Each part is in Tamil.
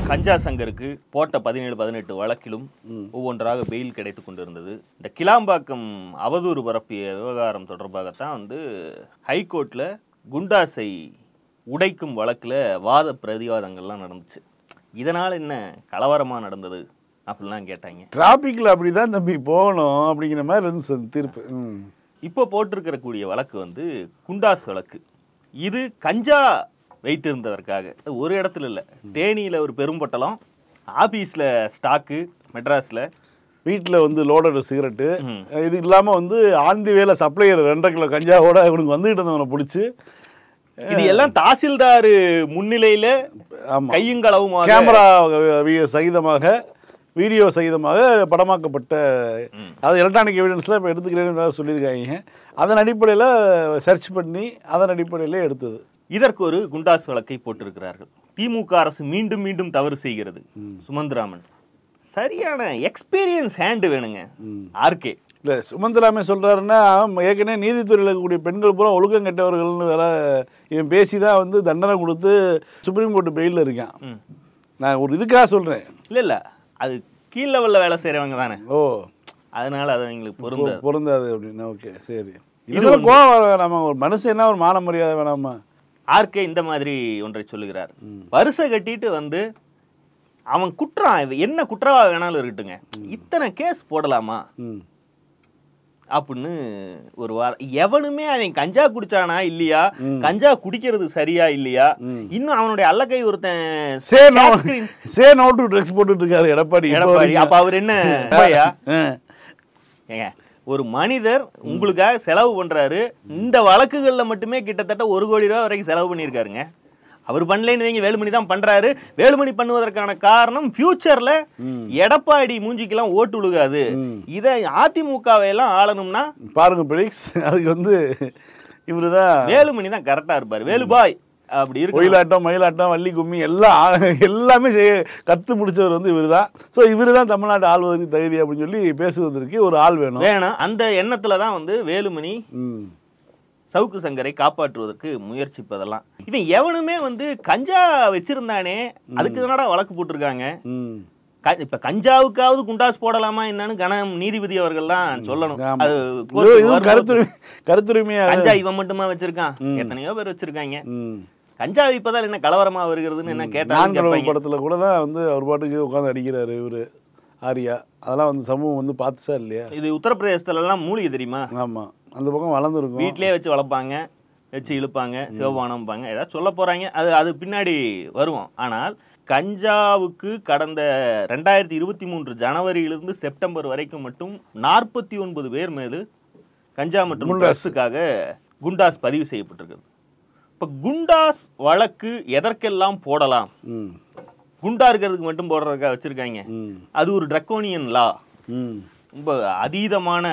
கஞ்சா சங்கருக்கு போட்ட 17-18 வழக்கிலும் ஒவ்வொன்றாக பெயில் கிடைத்துக் கொண்டிருந்தது. இந்த கிளாம்பாக்கம் அவதூறு பரப்பிய விவகாரம் தொடர்பாகத்தான் ஹைகோர்ட்ல குண்டாஸை உடைக்கும் வழக்குல வாத பிரதிவாதங்கள்லாம் நடந்துச்சு. இதனால என்ன கலவரமா நடந்தது அப்படிலாம் கேட்டாங்க. டிராபிக்ல அப்படிதான் தம்பி போகணும் அப்படிங்கிற மாதிரி இருந்துச்சு தீர்ப்பு. இப்போ போட்டிருக்கிற வழக்கு குண்டாஸ் வழக்கு. இது கஞ்சா வைத்திருந்ததற்காக ஒரு இடத்துல இல்லை, தேனியில் ஒரு பெரும்பட்டலம், ஆபீஸ்ல ஸ்டாக்கு, மெட்ராஸ்ல வீட்டில் லோடட் சிகரெட்டு, இது இல்லாமல் ஆந்தி வேலை சப்ளையர் 2.5 கிலோ கஞ்சாவோட இவனுக்கு வந்துகிட்டு இருந்தவனை பிடிச்சி இது எல்லாம் தாசில்தார் முன்னிலையில கையுங்களவும் கேமரா சகிதமாக வீடியோ சகிதமாக படமாக்கப்பட்ட, அது எலக்ட்ரானிக் எவிடன்ஸ்ல இப்போ எடுத்துக்கிறேன்னு சொல்லியிருக்காங்க. அதன் அடிப்படையில் சர்ச் பண்ணி அதன் அடிப்படையிலே எடுத்தது. இதற்கு ஒரு குண்டாஸ் வழக்கை போட்டிருக்கிறார்கள். திமுக அரசு மீண்டும் மீண்டும் தவறு செய்கிறது. சுமந்திராமன் சரியான எக்ஸ்பீரியன்ஸ் ஹேண்டு வேணுங்க. ஆர்கே இல்லை, சுமந்திராமன் சொல்றாருன்னா ஏற்கனவே நீதித்துறையில் இருக்கக்கூடிய பெண்கள் பூரா ஒழுக்கம் கெட்டவர்கள்னு வேற இவன் பேசி தான் தண்டனை கொடுத்து சுப்ரீம் கோர்ட் பெயிலில் இருக்கான். நான் ஒரு இதுக்காக சொல்றேன். இல்லை அது கீழ் லெவலில் வேலை செய்கிறவங்க தானே. ஓ, அதனால அது எங்களுக்கு பொருந்தாது அப்படின்னா ஓகே சரி. இதெல்லாம் கோவம் வேணாமா? ஒரு மனுஷன் என்ன ஒரு மான மரியாதை வேணாமா? ஆர்கே இந்த மாதிரி ஒன்றை சொல்லுகிறார். வரிசை கட்டிட்டு அவன் குற்றம் என்ன குற்றவா வேணாலும் இருக்கட்டுங்க, இத்தனை கேஸ் போடலாமா அப்படின்னு ஒரு எவனுமே அவன் கஞ்சா குடிச்சானா இல்லையா, கஞ்சா குடிக்கிறது சரியா இல்லையா, இன்னும் அவனுடைய அல்லக்கை ஒருத்தன் போட்டுட்டு இருக்காரு எடப்பாடி. அப்ப அவர் என்ன ஏங்க, ஒரு மனிதர் உங்களுக்காக செலவு பண்றாரு, இந்த வழக்குகள்ல மட்டுமே கிட்டத்தட்ட 1 கோடி ரூபாய் வரைக்கும் செலவு பண்ணியிருக்காருங்க. அவர் பண்ணலன்னு வைங்க, வேலுமணி தான் பண்றாரு. வேலுமணி பண்ணுவதற்கான காரணம் ஃபியூச்சர்ல எடப்பாடி மூஞ்சிக்கெல்லாம் ஓட்டு விழுகாது. இதை அதிமுகவை எல்லாம் ஆளணும்னா பாருங்க பிளிக்ஸ், அதுக்கு இவருதான் வேலுமணி தான் கரெக்டா இருப்பாரு. வேலுபாய் அப்படி இருக்கு. ஒயிலாட்டம், மயிலாட்டம், வள்ளி கும்மி எல்லாமே கத்து முடிச்சவர் இவரு தான். ஸோ இவரு தான் தமிழ்நாட்டு ஆள்வதற்கு தகுதி அப்படின்னு சொல்லி பேசுவதற்கு ஒரு ஆள் வேணும். அந்த எண்ணத்துலதான் வேலுமணி சவுக்கு சங்கரை காப்பாற்றுவதற்கு முயற்சிப்பதெல்லாம். இவன் எவனுமே கஞ்சா வச்சிருந்தானே, அதுக்கு தானடா வழக்கு போட்டிருக்காங்க. இப்ப கஞ்சாவுக்காவது குண்டாஸ் போடலாமா என்னன்னு நீதிபதி அவர்கள்லாம் சொல்லணும். கருத்துரிமையா கஞ்சா இவன் மட்டுமா வச்சிருக்கான், எத்தனையோ பேர் வச்சிருக்காங்க. கஞ்சா வைப்பதால் என்ன கலவரமா வருகிறதுன்னு என்ன கேட்டாங்க. படத்துல கூட தான் அவர் பாட்டுக்கு உட்காந்து அடிக்கிறாரு இவரு ஆரியா. அதெல்லாம் சமூகம் பார்த்துச்சா இல்லையா? இது உத்தரப்பிரதேசத்துல எல்லாம் மூலிகை தெரியுமா? ஆமா, அந்த பக்கம் வளர்ந்துருக்கும். வீட்லயே வச்சு வளர்ப்பாங்க, வச்சு இழுப்பாங்க, சிவபானம்பாங்க, ஏதாவது சொல்ல போறாங்க, அது பின்னாடி வருவோம். ஆனால் கஞ்சாவுக்கு கடந்த 2023 ஜனவரியிலிருந்து செப்டம்பர் வரைக்கும் மட்டும் 49 பேர் மேலு கஞ்சா மற்றும் ட்ரக்ஸுக்காக குண்டாஸ் பதிவு செய்யப்பட்டிருக்கிறது. இப்ப குண்டாஸ் வழக்கு எதற்கெல்லாம் போடலாம்? குண்டா இருக்கிறதுக்கு மட்டும் போடுறதுக்காக வச்சிருக்காங்க. அது ஒரு டிரக்கோனியன் லா, ரொம்ப அதீதமான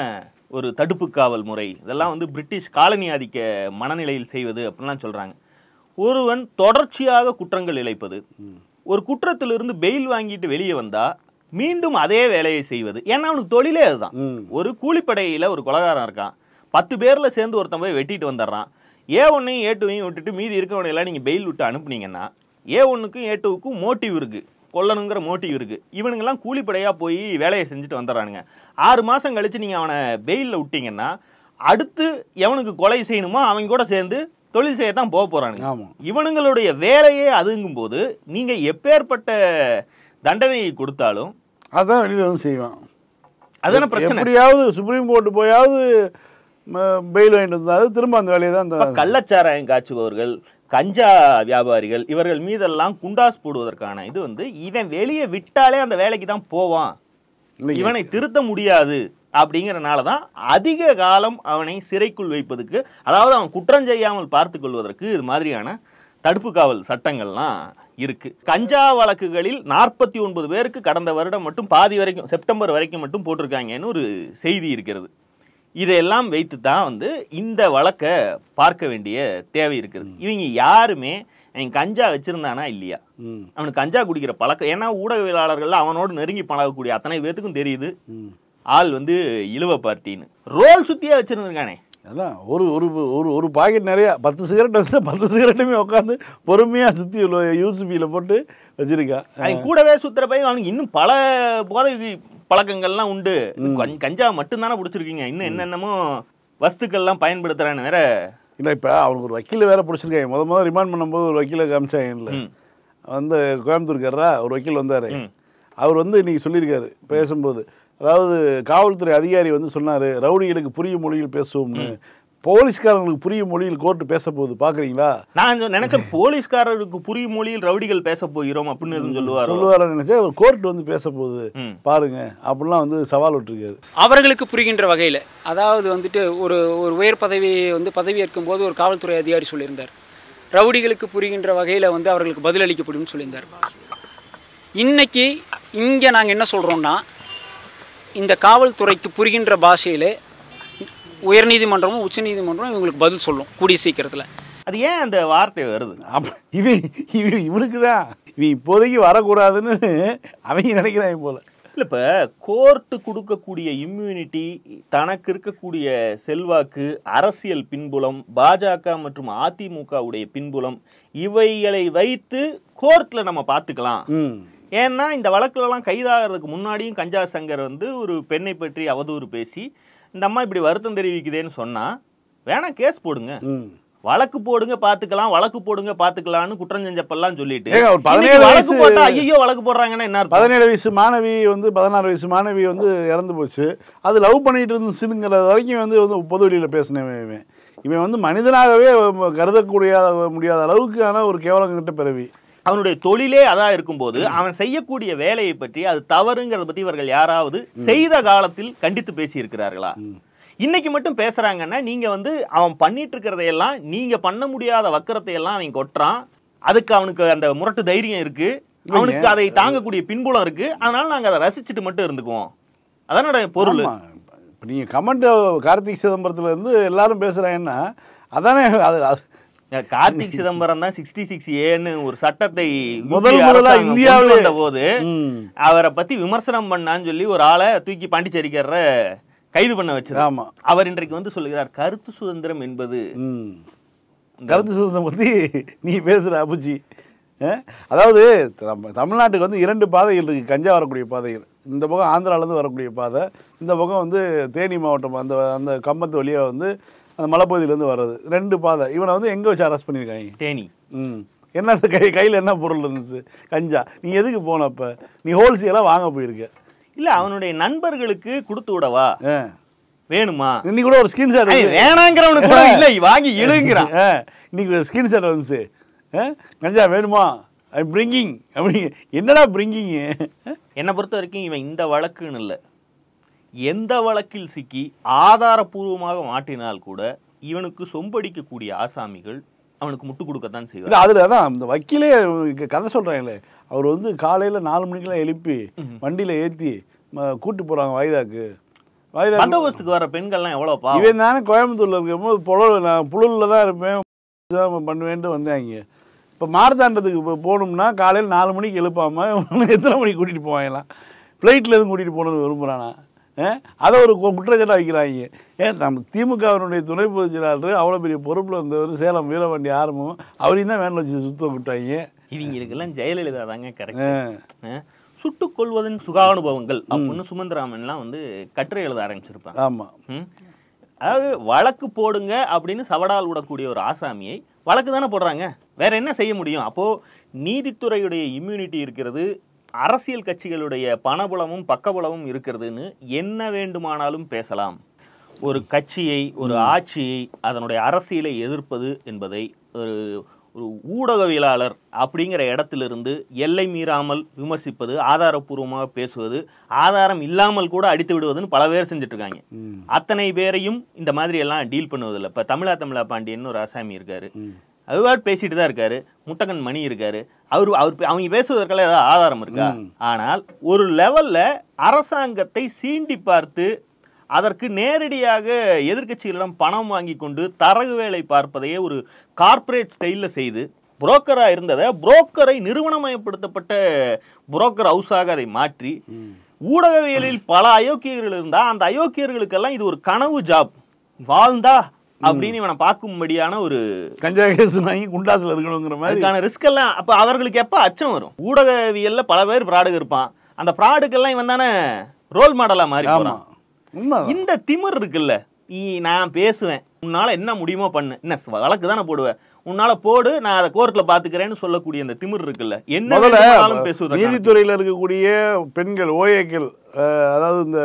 ஒரு தடுப்பு காவல் முறை. இதெல்லாம் பிரிட்டிஷ் காலனி ஆதிக்க மனநிலையில் செய்வது அப்படின்லாம் சொல்றாங்க. ஒருவன் தொடர்ச்சியாக குற்றங்கள் இழைப்பது, ஒரு குற்றத்திலிருந்து பெயில் வாங்கிட்டு வெளியே வந்தா மீண்டும் அதே வேலையை செய்வது. ஏன்னா அவனுக்கு தொழிலே அதுதான். ஒரு கூலிப்படையில ஒரு கொலைகாரன் இருக்கான், 10 பேர்ல சேர்ந்து ஒருத்தன் போய் வெட்டிட்டு வந்துடுறான். A1ஐயும் A2ஐயும் விட்டுட்டு மீதி இருக்கவனையெல்லாம் நீங்க பெயில் விட்டு அனுப்புனீங்கன்னா A1க்கும் A2க்கும் மோட்டிவ் இருக்கு, கொல்லணுங்கிற மோட்டிவ் இருக்கு. இவனுங்கெல்லாம் கூலிப்படையா போய் வேலையை செஞ்சுட்டு வந்துடுறானுங்க. 6 மாசம் கழிச்சு நீங்க அவனை பெயில்ல விட்டீங்கன்னா அடுத்து எவனுக்கு கொலை செய்யணுமோ அவங்க கூட சேர்ந்து தொழில் செய்யத்தான் போக போறானுங்க. இவனுங்களுடைய வேலையே அதுங்கும் போது நீங்க எப்பேற்பட்ட தண்டனையை கொடுத்தாலும் அதான் வெளியில செய்வான். அதான பிரச்சனை. எப்படியாவது சுப்ரீம் கோர்ட் போயாவது பெயில் வாங்கிட்டு வந்தாது திரும்ப அந்த வேலையை தான். கள்ளச்சாராயம் காய்ச்சுபவர்கள், கஞ்சா வியாபாரிகள், இவர்கள் மீதெல்லாம் குண்டாஸ் போடுவதற்கான இது இவன் வெளியே விட்டாலே அந்த வேலைக்கு தான் போவான், இவனை திருத்த முடியாது அப்படிங்கறனாலதான் அதிக காலம் அவனை சிறைக்குள் வைப்பதற்கு, அதாவது அவன் குற்றம் செய்யாமல் பார்த்துக் கொள்வதற்கு இது மாதிரியான தடுப்பு காவல் சட்டங்கள்லாம் இருக்கு. கஞ்சா வழக்குகளில் 49 பேருக்கு கடந்த வருடம் மட்டும் பாதி வரைக்கும், செப்டம்பர் வரைக்கும் மட்டும் போட்டிருக்காங்கன்னு ஒரு செய்தி இருக்கிறது. இதையெல்லாம் வைத்து தான் இந்த வழக்கை பார்க்க வேண்டிய தேவை இருக்குது. இவங்க யாருமே அவன் கஞ்சா வச்சிருந்தானா இல்லையா, அவனுக்கு கஞ்சா குடிக்கிற பழக்கம், ஏன்னா ஊடகவியலாளர்கள் அவனோடு நெருங்கி பழகக்கூடிய அத்தனை பேத்துக்கும் தெரியுது ஆள் இழுவ பார்ட்டின்னு. ரோல் சுத்தியா வச்சிருந்திருக்கானே, அதான் ஒரு ஒரு ஒரு ஒரு பாக்கெட் நிறையா 10 சிகரெட் வச்சு 10 சிகரெட்டுமே உட்காந்து பொறுமையாக சுற்றி யூசுபியில் போட்டு வச்சிருக்கான். அது கூடவே சுத்துற பையன் அவனுக்கு இன்னும் பல போதை பழக்கங்கள்லாம் உண்டு. கஞ்சா மட்டும்தானே பிடிச்சிருக்கீங்க, இன்னும் என்னென்னமோ வஸ்துக்கள்லாம் பயன்படுத்துறான்னு வேற. இல்லை இப்போ அவனுக்கு ஒரு வக்கீலை வேற பிடிச்சிருக்காங்க. முதல் ரிமாண்ட் பண்ணும்போது ஒரு வக்கீலை காமிச்சாங்க. இல்லை வந்து கோயம்புத்தூர்காரரா ஒரு வக்கீல் வந்தார். அவர் வந்து இன்னைக்கு சொல்லியிருக்காரு பேசும்போது, அதாவது காவல்துறை அதிகாரி வந்து சொன்னார் ரவுடிகளுக்கு புரியும் மொழியில் பேசுவோம்னு. போலீஸ்காரங்களுக்கு புரியும் மொழியில் கோர்ட்டு பேச போகுது பார்க்குறீங்களா? நான் நினைச்சேன் போலீஸ்காரருக்கு புரியும் மொழியில் ரவுடிகள் பேச போகிறோம் அப்படின்னு சொல்லுவார் நினைச்சேன். ஒரு கோர்ட் வந்து பேச போகுது பாருங்க அப்படிலாம் வந்து சவால் விட்டுருக்காரு. அவர்களுக்கு புரிகின்ற வகையில், அதாவது வந்துட்டு ஒரு ஒரு உயர் பதவி வந்து பதவி ஏற்கும் போது ஒரு காவல்துறை அதிகாரி சொல்லியிருந்தார், ரவுடிகளுக்கு புரிகின்ற வகையில் வந்து அவர்களுக்கு பதிலளிக்கப்படும் சொல்லியிருந்தார். இன்னைக்கு இங்கே நாங்கள் என்ன சொல்கிறோம்னா, இந்த காவல்துறைக்கு புரிகின்ற பாஷையில் உயர்நீதிமன்றமும் உச்சநீதிமன்றமும் இவங்களுக்கு பதில் சொல்லும் கூடிய சீக்கிரத்தில். அது ஏன் அந்த வார்த்தை வருது? இவனுக்கு தான் இவன் இப்போதைக்கு வரக்கூடாதுன்னு அவங்க நினைக்கிறாங்க போல. இல்லை, இப்போ கோர்ட்டு கொடுக்கக்கூடிய இம்யூனிட்டி, தனக்கு இருக்கக்கூடிய செல்வாக்கு, அரசியல் பின்புலம், பாஜக மற்றும் அதிமுகவுடைய பின்புலம், இவைகளை வைத்து கோர்ட்டில் நம்ம பார்த்துக்கலாம். ஏன்னா இந்த வழக்குலலாம் கைதாகிறதுக்கு முன்னாடியும் கஞ்சா சங்கர் வந்து ஒரு பெண்ணை பற்றி அவதூறு பேசி இந்த அம்மா இப்படி வருத்தம் தெரிவிக்குதேன்னு சொன்னா வேணா கேஸ் போடுங்க, வழக்கு போடுங்க பாத்துக்கலாம், வழக்கு போடுங்க பாத்துக்கலாம்னு குற்றம் செஞ்சப்பெல்லாம் சொல்லிட்டு வழக்கு போட்டா ஐயோ வழக்கு போடுறாங்கன்னா என்ன? 17 வயசு மாணவி வந்து 16 வயசு மாணவி வந்து இறந்து போச்சு. அது லவ் பண்ணிட்டு இருந்து சிலுங்கிறது வரைக்கும் வந்து பொது வெளியில் பேசினவன். இவன் வந்து மனிதனாகவே கருதக்கூடிய முடியாத அளவுக்கான ஒரு கேவலங்கிட்ட பிறவி. அவனுடைய தொழிலே அதான் இருக்கும்போது அவன் செய்யக்கூடிய வேலையை பற்றி அது தவறுங்கிறத பத்தி இவர்கள் யாராவது செய்த காலத்தில் கண்டித்து பேசி இருக்கிறார்களா? இன்னைக்கு மட்டும் பேசுறாங்கன்னா நீங்க வந்து அவன் பண்ணிட்டு இருக்கிறதையெல்லாம், நீங்க பண்ண முடியாத வக்கரத்தை எல்லாம் அவன் கொட்டுறான். அதுக்கு அவனுக்கு அந்த முரட்டு தைரியம் இருக்கு, அவனுக்கு அதை தாங்கக்கூடிய பின்புலம் இருக்கு. அதனால நாங்க அதை ரசிச்சுட்டு மட்டும் இருந்துக்குவோம். அதானோட பொருள். நீங்க கமெண்ட் கார்த்திக் சிதம்பரத்துல இருந்து எல்லாரும் பேசுறாங்கன்னா அதானே. கார்த்திக் சிதம்பரம் தான் 66A ஒரு சட்டத்தை முதல்ல இந்தியாவில் வந்த போது அவரை பத்தி விமர்சனம் பண்ணான்னு சொல்லி ஒரு ஆளை தூக்கி பாண்டிச்சேரிக்கார கைது பண்ண வச்சிருக்காங்க. அவர் இன்றைக்கு வந்து சொல்லுகிறார் கருத்து சுதந்திரம் என்பது. கருத்து சுதந்திரம் பத்தி நீ பேசுற அபுஜி. அதாவது தமிழ்நாட்டுக்கு வந்து 2 பாதைகள் இருக்கு, கஞ்சா வரக்கூடிய பாதைகள். இந்த பக்கம் ஆந்திராவிலேருந்து வரக்கூடிய பாதை, இந்த பக்கம் வந்து தேனி மாவட்டம் அந்த அந்த கம்பத்து வழியாக வந்து அந்த மலைப்பகுதியிலேருந்து வர்றது. 2 பாதை. இவனை வந்து எங்கே வச்சு அரெஸ்ட் பண்ணியிருக்காங்க? தேனி. என்ன கையில் என்ன பொருள் இருந்துச்சு? கஞ்சா. நீ எதுக்கு போனப்ப? நீ ஹோல்சேலாக வாங்க போயிருக்க? இல்லை, அவனுடைய நண்பர்களுக்கு கொடுத்து விடவா வேணுமா? இன்னைக்கு கூட ஒரு ஸ்கிரீன்ஷாட் வேணாங்கிறவனுக்கு கூட இல்லை, வாங்கி இழுங்கிறான். இன்னைக்கு ஒரு ஸ்கிரீன்ஷாட் வந்துச்சு, கஞ்சா வேணுமா ஐ பிரிங்கிங் அப்படி. என்னடா பிரிங்கிங்? என்னை பொறுத்த வரைக்கும் இவன் இந்த வழக்குன்னு இல்லை, எந்த வழக்கில் சிக்கி ஆதாரபூர்வமாக மாட்டினால் கூட இவனுக்கு சொம்படிக்கக்கூடிய ஆசாமிகள் அவனுக்கு முட்டு கொடுக்கத்தான் செய்வார். அதில் தான் அந்த வக்கீலே கதை சொல்கிறாங்களே, அவர் வந்து காலையில் 4 மணிக்கெல்லாம் எழுப்பி வண்டியில் ஏற்றி கூட்டு போகிறாங்க வாய்தாக்கு. பந்தோபஸ்துக்கு வர பெண்கள்லாம் எவ்வளோ பாவம். இவன் தானே கோயம்புத்தூரில் இருக்கும்போது நான் புழலில் தான் இருப்பேன் பண்ணுவேன்ட்டு வந்தாங்க. இப்போ மார்த்தாண்டத்துக்கு இப்போ போகணும்னா காலையில் 4 மணிக்கு எழுப்பாமல் எத்தனை மணிக்கு கூட்டிகிட்டு போவாங்கலாம்? ஃப்ளைட்டில் எதுவும் கூட்டிகிட்டு போகணுன்னு விரும்புகிறானா? அதை ஒரு குற்றச்சாட்டாக வைக்கிறாங்க. நம்ம திமுகவினுடைய துணை பொதுச் செயலாளர் அவ்வளோ பெரிய பொறுப்பில் இருந்தவர் சேலம் வீரவண்டி ஆரம்பம், அவரையும் தான் வேன் வச்சு சுத்த விட்டாங்க. இவங்களுக்கெல்லாம் ஜெயலலிதா தாங்க கரெக்ட். சுட்டுக் கொள்வதன் சுகானுபவங்கள் அப்படின்னு சுமந்திராமன்லாம் வந்து கட்டுரை எழுத ஆரம்பிச்சிருப்பாங்க. ஆமாம், அதாவது வழக்கு போடுங்க அப்படின்னு சவடால் விடக்கூடிய ஒரு ஆசாமியை வழக்கு தானே போடுறாங்க, வேற என்ன செய்ய முடியும்? அப்போ நீதித்துறையுடைய இம்யூனிட்டி இருக்கிறது, அரசியல் கட்சிகளுடைய பணபுலமும் பக்கபுலமும் இருக்கிறதுன்னு என்ன வேண்டுமானாலும் பேசலாம். ஒரு கட்சியை, ஒரு ஆட்சியை, அதனுடைய அரசியலை எதிர்ப்பது என்பதை ஒரு ஒரு ஊடகவியலாளர் அப்படிங்கிற இடத்திலிருந்து எல்லை மீறாமல் விமர்சிப்பது, ஆதாரப்பூர்வமாக பேசுவது, ஆதாரம் இல்லாமல் கூட அடித்து விடுவதுன்னு பல பேர் செஞ்சுட்டு இருக்காங்க. அத்தனை பேரையும் இந்த மாதிரி எல்லாம் டீல் பண்ணுவதில்லை. இப்போ தமிழா பாண்டியன் ஒரு ஆசாமி இருக்காரு, அதுவாட் பேசிட்டு தான் இருக்காரு. முட்டகன் மணி இருக்காரு, அவங்க பேசுவதற்கெல்லாம் ஏதாவது ஆதாரம் இருக்கா? ஆனால் ஒரு லெவல்ல அரசாங்கத்தை சீண்டி பார்த்து அதற்கு நேரடியாக எதிர்கட்சிகளிடம் பணம் வாங்கி கொண்டு தரகு வேலை பார்ப்பதையே ஒரு கார்ப்பரேட் ஸ்டைல்ல செய்து, புரோக்கரா இருந்ததை புரோக்கரை நிறுவனமயப்படுத்தப்பட்ட புரோக்கர் ஹவுஸாக அதை மாற்றி, ஊடகவியலில் பல அயோக்கியர்கள் இருந்தால் அந்த அயோக்கியர்களுக்கெல்லாம் இது ஒரு கனவு ஜாப். வாழ்ந்தா அப்படின்னு இவனை பார்க்கும்படியான ஒரு கஞ்சா கேஸ் வாங்கி குண்டாசில் இருக்கணுங்கிற மாதிரி அதுக்கான ரிஸ்க் எல்லாம் அப்ப அவர்களுக்கு எப்ப அச்சம் வரும்? ஊடகவியல்ல பல பேர் ஃப்ராடுக்கு இருப்பான், அந்த ஃப்ராடுக்கெல்லாம் இவன் தானே ரோல் மாடலா மாறி போறான். இந்த திமிர் இருக்குல்ல, நான் பேசுவேன், உன்னால என்ன முடியுமோ பண்ணு, என்ன வழக்கு தானே போடுவேன், உன்னால போடு, நான் அதை கோர்ட்ல பாத்துக்கிறேன்னு சொல்லக்கூடிய அந்த திமிர் இருக்குல்ல, என்ன பேசுவது. நீதித்துறையில இருக்கக்கூடிய பெண்கள் ஓஏக்கள், அதாவது இந்த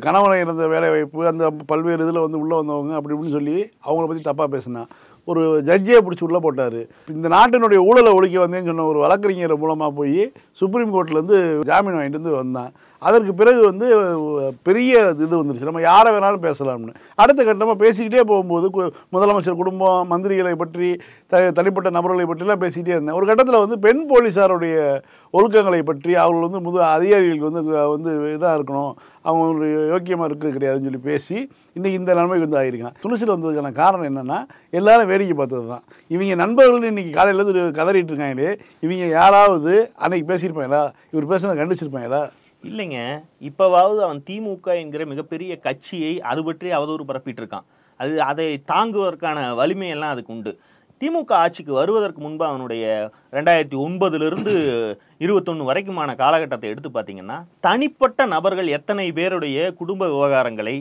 கணவனை இருந்த வேலை வாய்ப்பு அந்த பல்வேறு இதில் வந்து உள்ளே வந்தவங்க அப்படி இப்படின்னு சொல்லி அவங்கள பற்றி தப்பாக பேசினா ஒரு ஜட்ஜியை பிடிச்சி உள்ளே போட்டார். இந்த நாட்டினுடைய ஊழலை ஒழிக்க வந்தேன்னு சொன்ன ஒரு வழக்கறிஞர் மூலமாக போய் சுப்ரீம் கோர்ட்லேருந்து ஜாமீன் வாங்கிட்டு வந்து வந்தான். அதற்கு பிறகு வந்து பெரிய இது வந்துருச்சு, நம்ம யாரை வேணாலும் பேசலாம்னு. அடுத்த கட்டமாக பேசிக்கிட்டே போகும்போது முதலமைச்சர் குடும்பம், மந்திரிகளை பற்றி, தனிப்பட்ட நபர்களை பற்றிலாம் பேசிக்கிட்டே இருந்தேன். ஒரு கட்டத்தில் வந்து பெண் போலீஸாருடைய ஒழுக்கங்களை பற்றி, அவர்கள் வந்து அதிகாரிகளுக்கு வந்து இதாக இருக்கணும், அவங்க ஒரு யோக்கியமாக இருக்கிறது கிடையாதுன்னு சொல்லி பேசி இன்றைக்கி இந்த நிலைமைக்கு வந்து ஆகிருக்கான். துணிச்சல் வந்ததுக்கான காரணம் என்னென்னா எல்லாரும் வேடிக்கை பார்த்தது தான். இவங்க நண்பர்கள்னு இன்றைக்கி காலையிலேருந்து கதறிட்டு இருக்காங்களே, இவங்க யாராவது அன்றைக்கி பேசியிருப்பாங்களா, இவர் பேசுனதை கண்டிச்சிருப்பாங்களா? இல்லைங்க. இப்போவாவது அவன் திமுக என்கிற மிகப்பெரிய கட்சியை அது பற்றி அவதூறு பரப்பிட்டு இருக்கான். அதை தாங்குவதற்கான வலிமையெல்லாம் அதுக்கு உண்டு. திமுக ஆட்சிக்கு வருவதற்கு முன்பு அவனுடைய 2009 21 வரைக்குமான காலகட்டத்தை எடுத்து பார்த்தீங்கன்னா, தனிப்பட்ட நபர்கள் எத்தனை பேருடைய குடும்ப விவகாரங்களை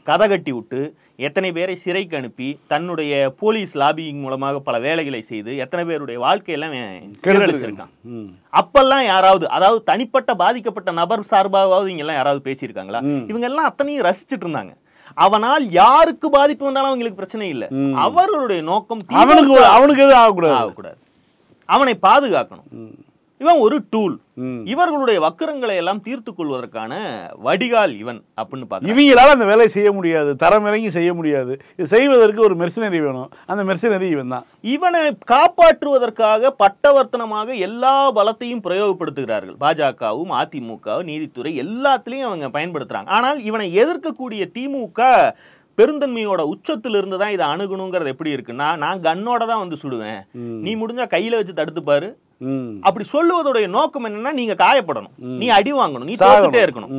கதகட்டி விட்டு, எத்தனை பேரை சிறைக்கு அனுப்பி, தன்னுடைய போலீஸ் லாபியிங் மூலமாக பல வேலைகளை செய்து எத்தனை பேருடைய வாழ்க்கையெல்லாம் சீரழிச்சிருக்கான். அப்பெல்லாம் யாராவது, அதாவது தனிப்பட்ட பாதிக்கப்பட்ட நபர் சார்பாவது இங்க எல்லாம் யாராவது பேசியிருக்காங்களா? இவங்க எல்லாம் அத்தனையும் ரசிச்சுட்டு இருந்தாங்க. அவனால் யாருக்கு பாதிப்பு வந்தாலும் அவங்களுக்கு பிரச்சனை இல்லை. அவர்களுடைய நோக்கம் அவனுக்கு எதுவும் ஆகக்கூடாது, அவனை பாதுகாக்கணும். இவன் ஒரு டூல். இவர்களுடைய வக்கரங்களை எல்லாம் தீர்த்து கொள்வதற்கான வடிகால் இவன் அப்படின்னு பார்த்தா இவங்களால அந்த வேலையை செய்ய முடியாது, தரம் இறங்கி செய்ய முடியாது. இது செய்வதற்கு ஒரு மெர்சனரி வேணும், அந்த மெர்சனரி இவன் தான். இவனை காப்பாற்றுவதற்காக பட்டவர்த்தனமாக எல்லா பலத்தையும் பிரயோகப்படுத்துகிறார்கள். பாஜகவும் அதிமுகவும் நீதித்துறை எல்லாத்திலையும் அவங்க பயன்படுத்துறாங்க. ஆனால் இவனை எதிர்க்கக்கூடிய திமுக பெருந்தன்மையோட உச்சத்திலிருந்து தான் இதை அணுகணுங்கிறது எப்படி இருக்குன்னா, நான் கண்ணோட தான் வந்து சுடுவேன், நீ முடிஞ்சா கையில வச்சு தடுத்துப்பாரு. அப்படி சொல்லுவதோடைய நோக்கம் என்னன்னா, நீங்க காயப்படணும், நீ அடி வாங்கணும், நீ தோத்துட்டே இருக்கணும்.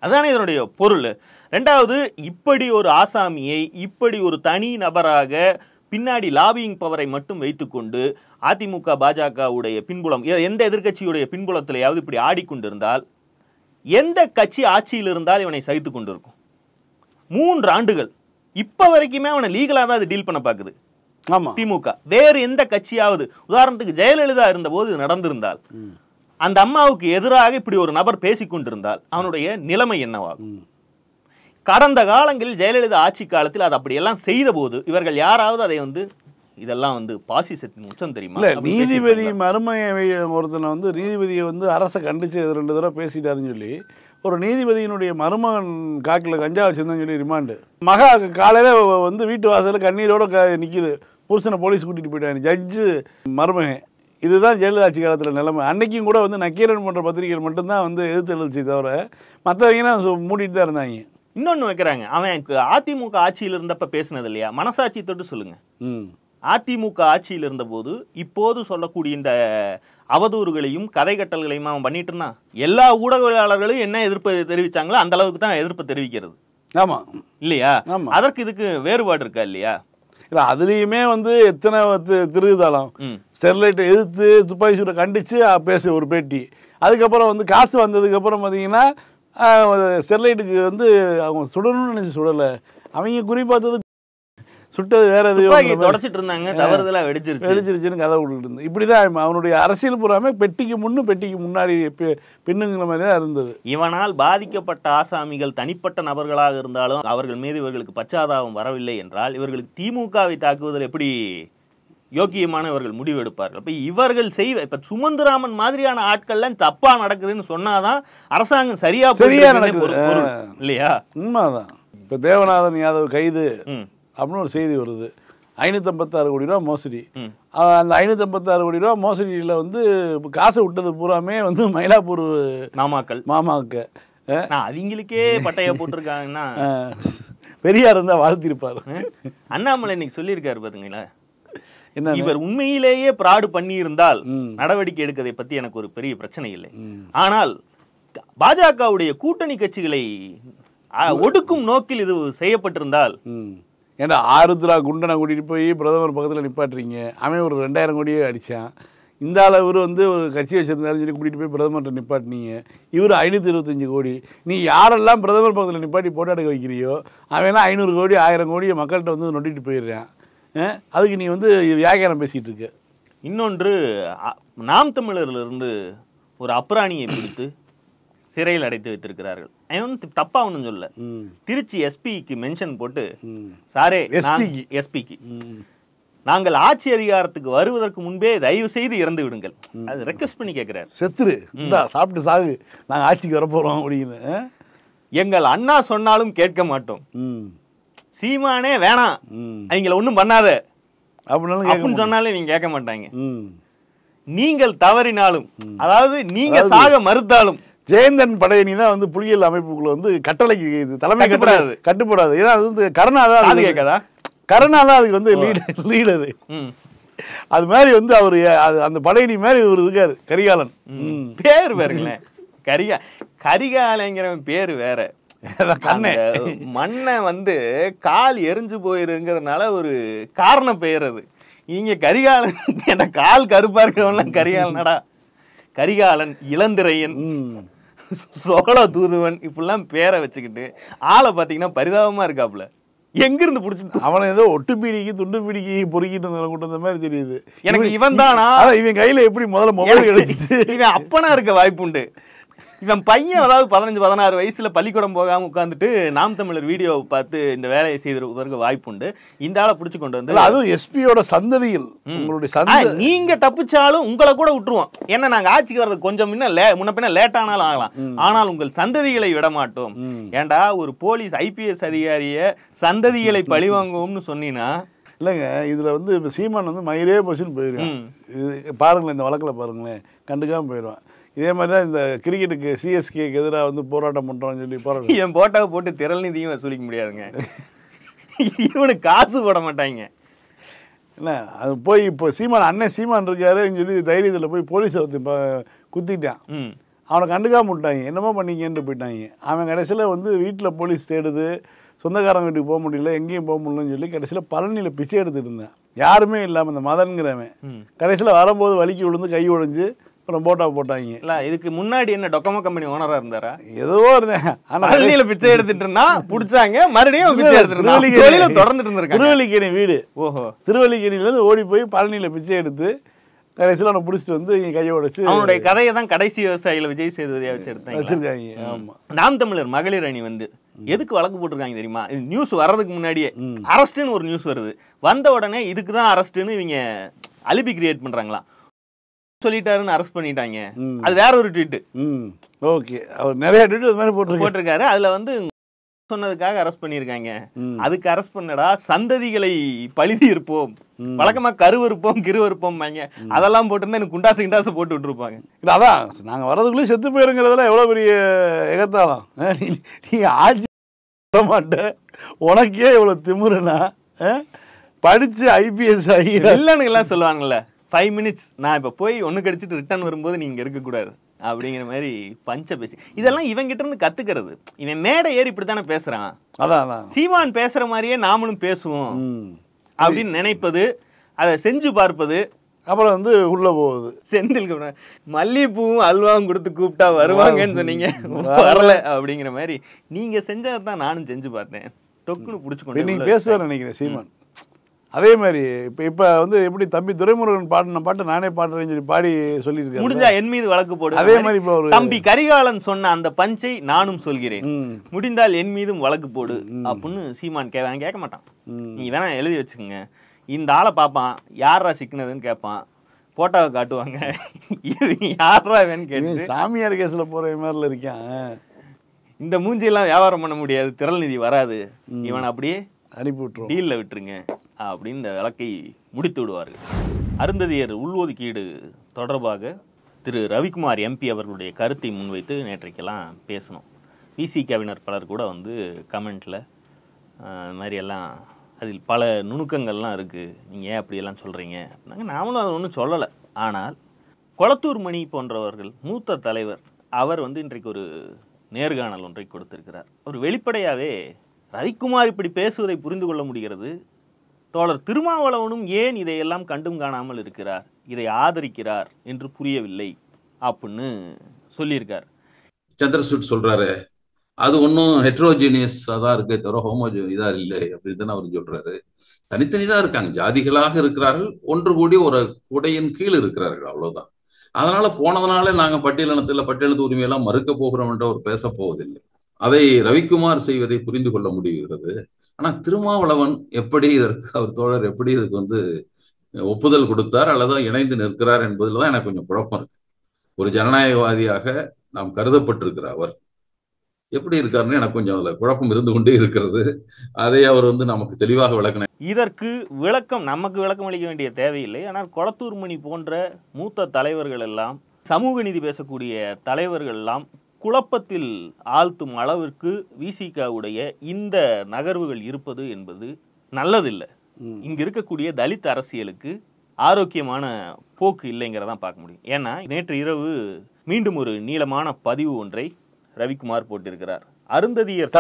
அதானே இதனுடைய பொருள். ரெண்டாவது, இப்படி ஒரு ஆசாமியை இப்படி ஒரு தனி நபராக பின்னாடி லாபியிங் பவரை மட்டும் வைத்துக்கொண்டு அதிமுக பாஜகவுடைய பின்புலம், எந்த எதிர்கட்சியுடைய பின்புலத்திலேயாவது இப்படி ஆடிக்கொண்டிருந்தால், எந்த கட்சி ஆட்சியில் இருந்தால் இவனை சகித்து கொண்டிருக்கும்? 3 ஆண்டுகள் இப்ப வரைக்குமே அவனை லீகலா தான் டீல் பண்ண பாக்குது திமுக. வேறு எந்த கட்சியாவது, உதாரணத்துக்கு ஜெயலலிதா இருந்த போது இது நடந்திருந்தால், அந்த அம்மாவுக்கு எதிராக இப்படி ஒரு நபர் பேசிக்கொண்டிருந்தால் அவனுடைய நிலைமை என்னவாகும்? கடந்த காலங்களில் ஜெயலலிதா ஆட்சி காலத்தில் அது அப்படியெல்லாம் செய்த போது இவர்கள் யாராவது அதை வந்து இதெல்லாம் வந்து பாசிசத்தின் உச்சம் தெரியுமா? நீதிபதி மருமையை ஒருத்தனை வந்து நீதிபதியை வந்து அரசை கண்டிச்சு 2 தடவை பேசிட்டாருன்னு சொல்லி ஒரு நீதிபதியினுடைய மருமகன் காக்கில் கஞ்சா வச்சிருந்தான்னு சொல்லி ரிமாண்டு. மகா காலையில் வந்து வீட்டு வாசலில் கண்ணீரோட நிற்கிது, புருஷனை போலீஸ் கூட்டிகிட்டு போயிட்டாங்க ஜட்ஜு மருமகன். இதுதான் ஜெயலலிதா ஆட்சி காலத்தில் நிலைமை. அன்னைக்கும் கூட வந்து நக்கீரன் போன்ற பத்திரிகைகள் மட்டும்தான் வந்து எதிர்த்து எழுதிச்சு தவிர மற்றவங்கன்னா மூடிட்டு தான் இருந்தாங்க. இன்னொன்று வைக்கிறாங்க, அவன் அதிமுக ஆட்சியில் இருந்தப்ப பேசினது இல்லையா, மனசாட்சி தொட்டு சொல்லுங்க. அதிமுக ஆட்சியில் இருந்த போது இப்போது சொல்லக்கூடிய இந்த அவதூறுகளையும் கதை கட்டல்களையும் அவன் பண்ணிட்டு இருந்தான். எல்லா ஊடகவியலாளர்களும் என்ன எதிர்ப்பு தெரிவிச்சாங்களோ அந்த அளவுக்கு தான் எதிர்ப்பு தெரிவிக்கிறது. ஆமா இல்லையா? அதற்கு இதுக்கு வேறுபாடு இருக்கா இல்லையா? இல்லை, அதுலேயுமே வந்து எத்தனை திருகுதாளம் ஸ்டெர்லைட்டை எதிர்த்து துப்பாக்கி சூட்டை கண்டித்து பேச ஒரு பேட்டி. அதுக்கப்புறம் வந்து காசு வந்ததுக்கப்புறம் பார்த்தீங்கன்னா ஸ்டெர்லைட்டுக்கு வந்து அவங்க சுடணும்னு நினச்சி சுடலை, அவங்க குறிப்பாத்தது சுட்டது வேற எதுவும் தொடச்சிட்டு இருந்தாங்க, தவறுதலா வெடிச்சிருச்சுன்னு கதை விட்டுட்டு இருந்தது. இப்படிதான் அவனுடைய அரசியல் பூராமே பெட்டிக்கு முன்னு பெட்டிக்கு முன்னாடி பின்னுங்கிற மாதிரி தான் இருந்தது. இவனால் பாதிக்கப்பட்ட ஆசாமிகள் தனிப்பட்ட நபர்களாக இருந்தாலும் அவர்கள் மீது இவர்களுக்கு பச்சாதாபம் வரவில்லை என்றால் இவர்களுக்கு திமுகவை தாக்குவதில் எப்படி யோக்கியமான இவர்கள் முடிவு எடுப்பார்கள்? இப்ப இவர்கள் இப்ப சுமந்திராமன் மாதிரியான ஆட்கள்லாம் தப்பா நடக்குதுன்னு சொன்னாதான் அரசாங்கம் சரியா நடக்குது இல்லையா? உண்மைதான். இப்ப தேவநாதன் யாதவ் கைது அப்படின்னு ஒரு செய்தி வருது. 556 கோடி ரூபா மோசடி. அந்த 556 கோடி ரூபா மோசடியில் வந்து காசை விட்டது பூராமே வந்து மயிலாப்பூர் மாமாவுக்கு அவங்களுக்கே பட்டையா போட்டிருக்காங்கன்னா பெரியார் இருந்தால் வாழ்த்திருப்பார். அண்ணாமலை இன்னைக்கு சொல்லியிருக்காரு பாத்தீங்களா, என்ன இவர் உண்மையிலேயே பிராடு பண்ணி இருந்தால் நடவடிக்கை எடுக்கதை பத்தி எனக்கு ஒரு பெரிய பிரச்சனை இல்லை, ஆனால் பாஜகவுடைய கூட்டணி கட்சிகளை ஒடுக்கும் நோக்கில் இது செய்யப்பட்டிருந்தால் ஏன்னா ஆருத்ரா குண்டனை கூட்டிகிட்டு போய் பிரதமர் பக்கத்தில் நிப்பாட்டுறீங்க. அவன் ஒரு 2000 கோடியே அடித்தான். இந்த அளவு வந்து ஒரு கட்சி வச்சிருந்தாருன்னு சொல்லி கூட்டிகிட்டு போய் பிரதமர்கிட்ட நிப்பாட்டினீங்க. இவர் 525 கோடி. நீ யாரெல்லாம் பிரதமர் பக்கத்தில் நிப்பாட்டி போட்டோ எடுக்க வைக்கிறியோ அவனா 500 கோடி 1000 கோடியை மக்கள்கிட்ட வந்து நொட்டிட்டு போயிடுறான். அதுக்கு நீ வந்து வியாக்கியானம் பேசிகிட்டு இருக்க. இன்னொன்று, நாம் தமிழர்லேருந்து ஒரு அப்ராணியை பிடித்து சிறையில் அடைத்து வைத்திருக்கிறார்கள். அவன் தப்பா ஒன்றும் சொல்ல. திருச்சி எஸ்பிக்கு மென்ஷன் போட்டு, சாரே எஸ்பிக்கு நாங்கள் ஆட்சி அதிகாரத்துக்கு வருவதற்கு முன்பே தயவு செய்து இறந்து விடுங்கள், அது ரெக்வஸ்ட் பண்ணி கேட்கிறார். செத்துரு, சாப்பிட்டு சாகு, நாங்கள் ஆட்சிக்கு வரப்போறோம் அப்படின்னு. எங்கள் அண்ணா சொன்னாலும் கேட்க மாட்டோம், சீமானே வேணாம் அவங்கள ஒன்றும் பண்ணாத அப்படின்னு சொன்னாலே நீங்க கேட்க மாட்டாங்க. நீங்கள் தவறினாலும், அதாவது நீங்க சாக மறுத்தாலும், ஜெயந்தன் படையணி தான் வந்து புலிகள் அமைப்புக்குள்ள வந்து கட்டளைக்கு தலைமை கட்டுப்படாது. ஏன்னா அது வந்து கருணா தான் அது கேட்காதா, கருணா தான் அதுக்கு வந்து லீடரு. அது மாதிரி வந்து அவரு அந்த படையணி மாதிரி இவர் இருக்காரு. கரிகாலன் பேர் பாருங்களேன், கரிகாலங்கிறவன் பேரு வேற. மண்ணை வந்து கால் எரிஞ்சு போயிருங்கிறதுனால ஒரு காரண பெயர் அது. இங்க கரிகாலன் என்ற கால் கருப்பா இருக்கவன்லாம் கரிகாலனடா. கரிகாலன், இளந்திரையன், சோழ தூதுவன் இப்படிலாம் பேரை வச்சுக்கிட்டு ஆளை பார்த்தீங்கன்னா பரிதாபமா இருக்காப்புல. எங்கிருந்து பிடிச்சிட்டு அவனை ஏதோ ஒட்டு பீடிக்கு துண்டு பீடிக்கு பொறுக்கிட்டு கொண்டு வந்த மாதிரி தெரியுது எனக்கு. இவன் தானா? இவன் கையில எப்படி முதல்ல மொபைல் கிடைச்சிச்சு? இவன் அப்பனா இருக்க வாய்ப்பு உண்டு. இவன் பையன் அதாவது 15-16 வயசுல பள்ளிக்கூடம் போகாம உட்காந்துட்டு நாம் தமிழர் வீடியோவை பார்த்து இந்த வேலையை செய்வதற்கு வாய்ப்பு உண்டு. இந்த ஆளை பிடிச்சு கொண்டு வந்து, அதுவும் எஸ்பியோட சந்ததிகள், உங்களுடைய நீங்க தப்பிச்சாலும் உங்களை கூட விட்டுருவோம். ஏன்னா நாங்க ஆட்சிக்கு வர்றது கொஞ்சம் முன்ன பின்ன லேட் ஆனாலும் ஆகலாம், ஆனால் உங்கள் சந்ததிகளை விட மாட்டோம். ஏண்டா ஒரு போலீஸ் ஐபிஎஸ் அதிகாரிய சந்ததிகளை பழிவாங்குவோம்னு சொன்னீங்கன்னா இல்லைங்க. இதுல வந்து இப்போ சீமான் வந்து மயிரே போச்சுன்னு போயிடுவான். பாருங்களேன், இந்த வழக்கில் பாருங்களேன், கண்டுக்காம போயிடுவான். இதே மாதிரி தான் இந்த கிரிக்கெட்டுக்கு சிஎஸ்கேக்கு எதிராக வந்து போராட்டம் பண்ணுறோம்னு சொல்லி போராட்டம். என் போட்டாவை போட்டு திரள் நிதியும் வசூலிக்க முடியாதுங்க. இவனுக்கு காசு போட மாட்டாங்க. என்ன அது போய் இப்போ சீமான் அண்ணன் சீமான் இருக்காருன்னு சொல்லி தைரியத்தில் போய் போலீஸை குத்திட்டான். அவனை கண்டுக்காம விட்டாங்க, என்னமோ பண்ணிக்கன்ட்டு போயிட்டாங்க. அவன் கடைசியில் வந்து வீட்டில் போலீஸ் தேடுது, சொந்தக்காரங்க வீட்டுக்கு போக முடியல, எங்கேயும் போக முடியலன்னு சொல்லி கடைசியில் பழனியில் பிச்சை எடுத்துட்டு இருந்தேன். யாருமே இல்லாமல் இந்த மதன்கிறவன் கடைசியில் வரும்போது வலிக்கு விழுந்து கை உடைஞ்சு அப்புறம் போட்டா போட்டாங்க. இல்ல இதுக்கு முன்னாடி என்ன டொக்கோமோ கம்பெனி ஓனரா இருந்தாரா? ஏதோ இருந்தேன். ஆனா பழனியில பிச்சை எடுத்துட்டு இருந்தா புடிச்சாங்க, மறுபடியும் பிச்சை எடுத்துட்டு தொடர்ந்துட்டு இருந்திருக்காங்க. திருவல்லிக்கேணி வீடு. ஓஹோ. திருவல்லிக்கேணில இருந்து ஓடி போய் பழனியில பிச்சை எடுத்து கடைசியில் அவனை பிடிச்சிட்டு வந்து இங்க கையை உடைச்சு அவனுடைய கதையை தான் கடைசி விவசாயிகளை விஜய் சேதுபதியா வச்சிருக்காங்க. ஆமா. நாம் தமிழர் மகளிர் அணி வந்து எதுக்கு வழக்கு போட்டிருக்காங்க தெரியுமா? இது நியூஸ் வர்றதுக்கு முன்னாடியே அரஸ்ட்னு ஒரு நியூஸ் வருது. வந்த உடனே இதுக்குதான் அரஸ்ட்னு இவங்க அலிபி கிரியேட் பண்றாங்களா, சொல்லிட்டாருன்னு அரெஸ்ட் பண்ணிட்டாங்க. அது வேற ஒரு ட்வீட். ஓகே, அவர் நிறைய ட்வீட் அது மாதிரி போட்டிருக்காரு. அதுல வந்து சொன்னதுக்காக அரெஸ்ட் பண்ணிருக்காங்க. அதுக்கு அரெஸ்ட் பண்ணடா சந்ததிகளை பழிதி இருப்போம், வழக்கமா கருவறுப்போம் கிருவறுப்போம், அதெல்லாம் போட்டிருந்தா எனக்கு குண்டாசு கிண்டாசு போட்டு விட்டுருப்பாங்க. இல்ல அதான் நாங்க வர்றதுக்குள்ளே செத்து போயிருங்கிறதுல எவ்வளவு பெரிய எகத்தாலும். நீ ஆட்சி மாட்ட, உனக்கே எவ்வளவு திமுறனா, படிச்சு ஐபிஎஸ் ஆகி இல்லைன்னு சொல்லுவாங்கல்ல, 5 minutes நான் இப்ப போய் ஒண்ணு கடிச்சிட்டு ரிட்டர்ன் வரும்போது நீங்க இருக்கக்கூடாது அப்படிங்கிற மாதிரி பஞ்ச பேசி. இதெல்லாம் இவங்கிட்ட இருந்து கத்துக்கிறது. இவன் மேடை ஏறி இப்படித்தானே பேசுறான். அதான் சீமான் பேசுற மாதிரியே நாமளும் பேசுவோம் அப்படின்னு நினைப்பது, அதை செஞ்சு பார்ப்பது, அப்புறம் வந்து உள்ள போகுது. செந்தில் மல்லிகைப்பூவும் அல்வாவும் கொடுத்து கூப்பிட்டா வருவாங்கன்னு சொன்னீங்க, வரல அப்படிங்கிற மாதிரி நீங்க செஞ்சதான் நானும் செஞ்சு பார்த்தேன். டொக்குன்னு பிடிச்சுக்கொண்டு நீங்க பேசுவேன்னு நினைக்கிறேன் சீமான். அதே மாதிரி இப்ப வந்து எப்படி தம்பி துரைமுருகன் பாடின பாட்டு நானே பாடுறேன்னு சொல்லி பாடி சொல்லியிருக்கேன். முடிஞ்சா என் மீது வழக்கு போடு. அதே மாதிரி இப்போ தம்பி கரிகாலன் சொன்ன அந்த பஞ்சை நானும் சொல்கிறேன், முடிந்தால் என் மீதும் வழக்கு போடு அப்படின்னு சீமான் கேட்க மாட்டான். நீங்க வேணா எழுதி வச்சுக்கோங்க. இந்த ஆளை பார்ப்பான், யாரா சிக்கினதுன்னு கேட்பான், போட்டோவை காட்டுவாங்க, யாரா வேன்னு கேட்டு சாமியார் கேஸ்ல போற மாதிரில இருக்கான். இந்த மூஞ்சியெல்லாம் வியாபாரம் பண்ண முடியாது, திரள் நிதி வராது, இவன் அப்படியே அனுப்பி விட்டுரும், டீல்ல விட்டுருங்க அப்படின்னு இந்த வழக்கை முடித்து விடுவார்கள். அருந்ததியர் உள்ஒதுக்கீடு தொடர்பாக திரு ரவிக்குமார் எம்பி அவர்களுடைய கருத்தை முன்வைத்து நேற்றைக்கெல்லாம் பேசணும். விசிகவினர் பலர் கூட வந்து கமெண்ட்ல இந்த மாதிரி எல்லாம் அதில் பல நுணுக்கங்கள்லாம் இருக்குது, நீங்கள் ஏன் அப்படியெல்லாம் சொல்கிறீங்க அப்படின்னாங்க. நாமளும் அதை ஒன்றும் சொல்லலை. ஆனால் கொளத்தூர் மணி போன்றவர்கள் மூத்த தலைவர் அவர் வந்து இன்றைக்கு ஒரு நேர்காணல் ஒன்றை கொடுத்திருக்கிறார். அவர் வெளிப்படையாவே ரவிக்குமார் இப்படி பேசுவதை புரிந்து கொள்ள முடிகிறது, தோழர் திருமாவளவனும் ஏன் இதையெல்லாம் கண்டும் காணாமல் இருக்கிறார், இதை ஆதரிக்கிறார் என்று புரியவில்லை அப்படின்னு சொல்லியிருக்கார். சந்திரசூட் சொல்றாரு, அது ஒன்றும் ஹெட்ரோஜீனியஸா தான் இருக்கே தவிர ஹோமோஜோ இதா இல்லை அப்படின்னு தானே அவர் சொல்றாரு. தனித்தனிதான் இருக்காங்க, ஜாதிகளாக இருக்கிறார்கள், ஒன்று கூடி ஒரு குடையின் கீழ் இருக்கிறார்கள், அவ்வளவுதான். அதனால போனதுனால நாங்க பட்டியலினத்து உரிமையெல்லாம் மறுக்க போகிறோம் என்று அவர் பேச போவதில்லை. அதை ரவிக்குமார் செய்வதை புரிந்து கொள்ள முடிகிறது. ஆனா திருமாவளவன் எப்படி இதற்கு, அவர் தோழர் எப்படி இதுக்கு ஒப்புதல் கொடுத்தார் அல்லது இணைந்து நிற்கிறார் என்பதில் தான் எனக்கு கொஞ்சம் குழப்பம் இருக்கு. ஒரு ஜனநாயகவாதியாக நாம் கருதப்பட்டிருக்கிற அவர் எப்படி இருக்காருன்னு எனக்கு கொஞ்சம் அதுல குழப்பம் இருந்து கொண்டே இருக்கிறது. அதை அவர் நமக்கு தெளிவாக விளக்கினார். இதற்கு விளக்கம் நமக்கு விளக்கம் அளிக்க வேண்டிய தேவையில்லை. ஆனால் கொளத்தூர் மணி போன்ற மூத்த தலைவர்கள் எல்லாம், சமூக நீதி பேசக்கூடிய தலைவர்கள் எல்லாம் குழப்பத்தில் ஆழ்த்தும் அளவிற்கு விசிகாவுடைய இந்த நகர்வுகள் இருப்பது என்பது நல்லதில்லை. இங்கு இருக்கக்கூடிய தலித் அரசியலுக்கு ஆரோக்கியமான போக்கு இல்லைங்கிறதான் பார்க்க முடியும். ஏன்னா நேற்று இரவு மீண்டும் ஒரு நீளமான பதிவு ஒன்றை ரவிக்குமார் போட்டிருக்கிறார். அருந்ததியர்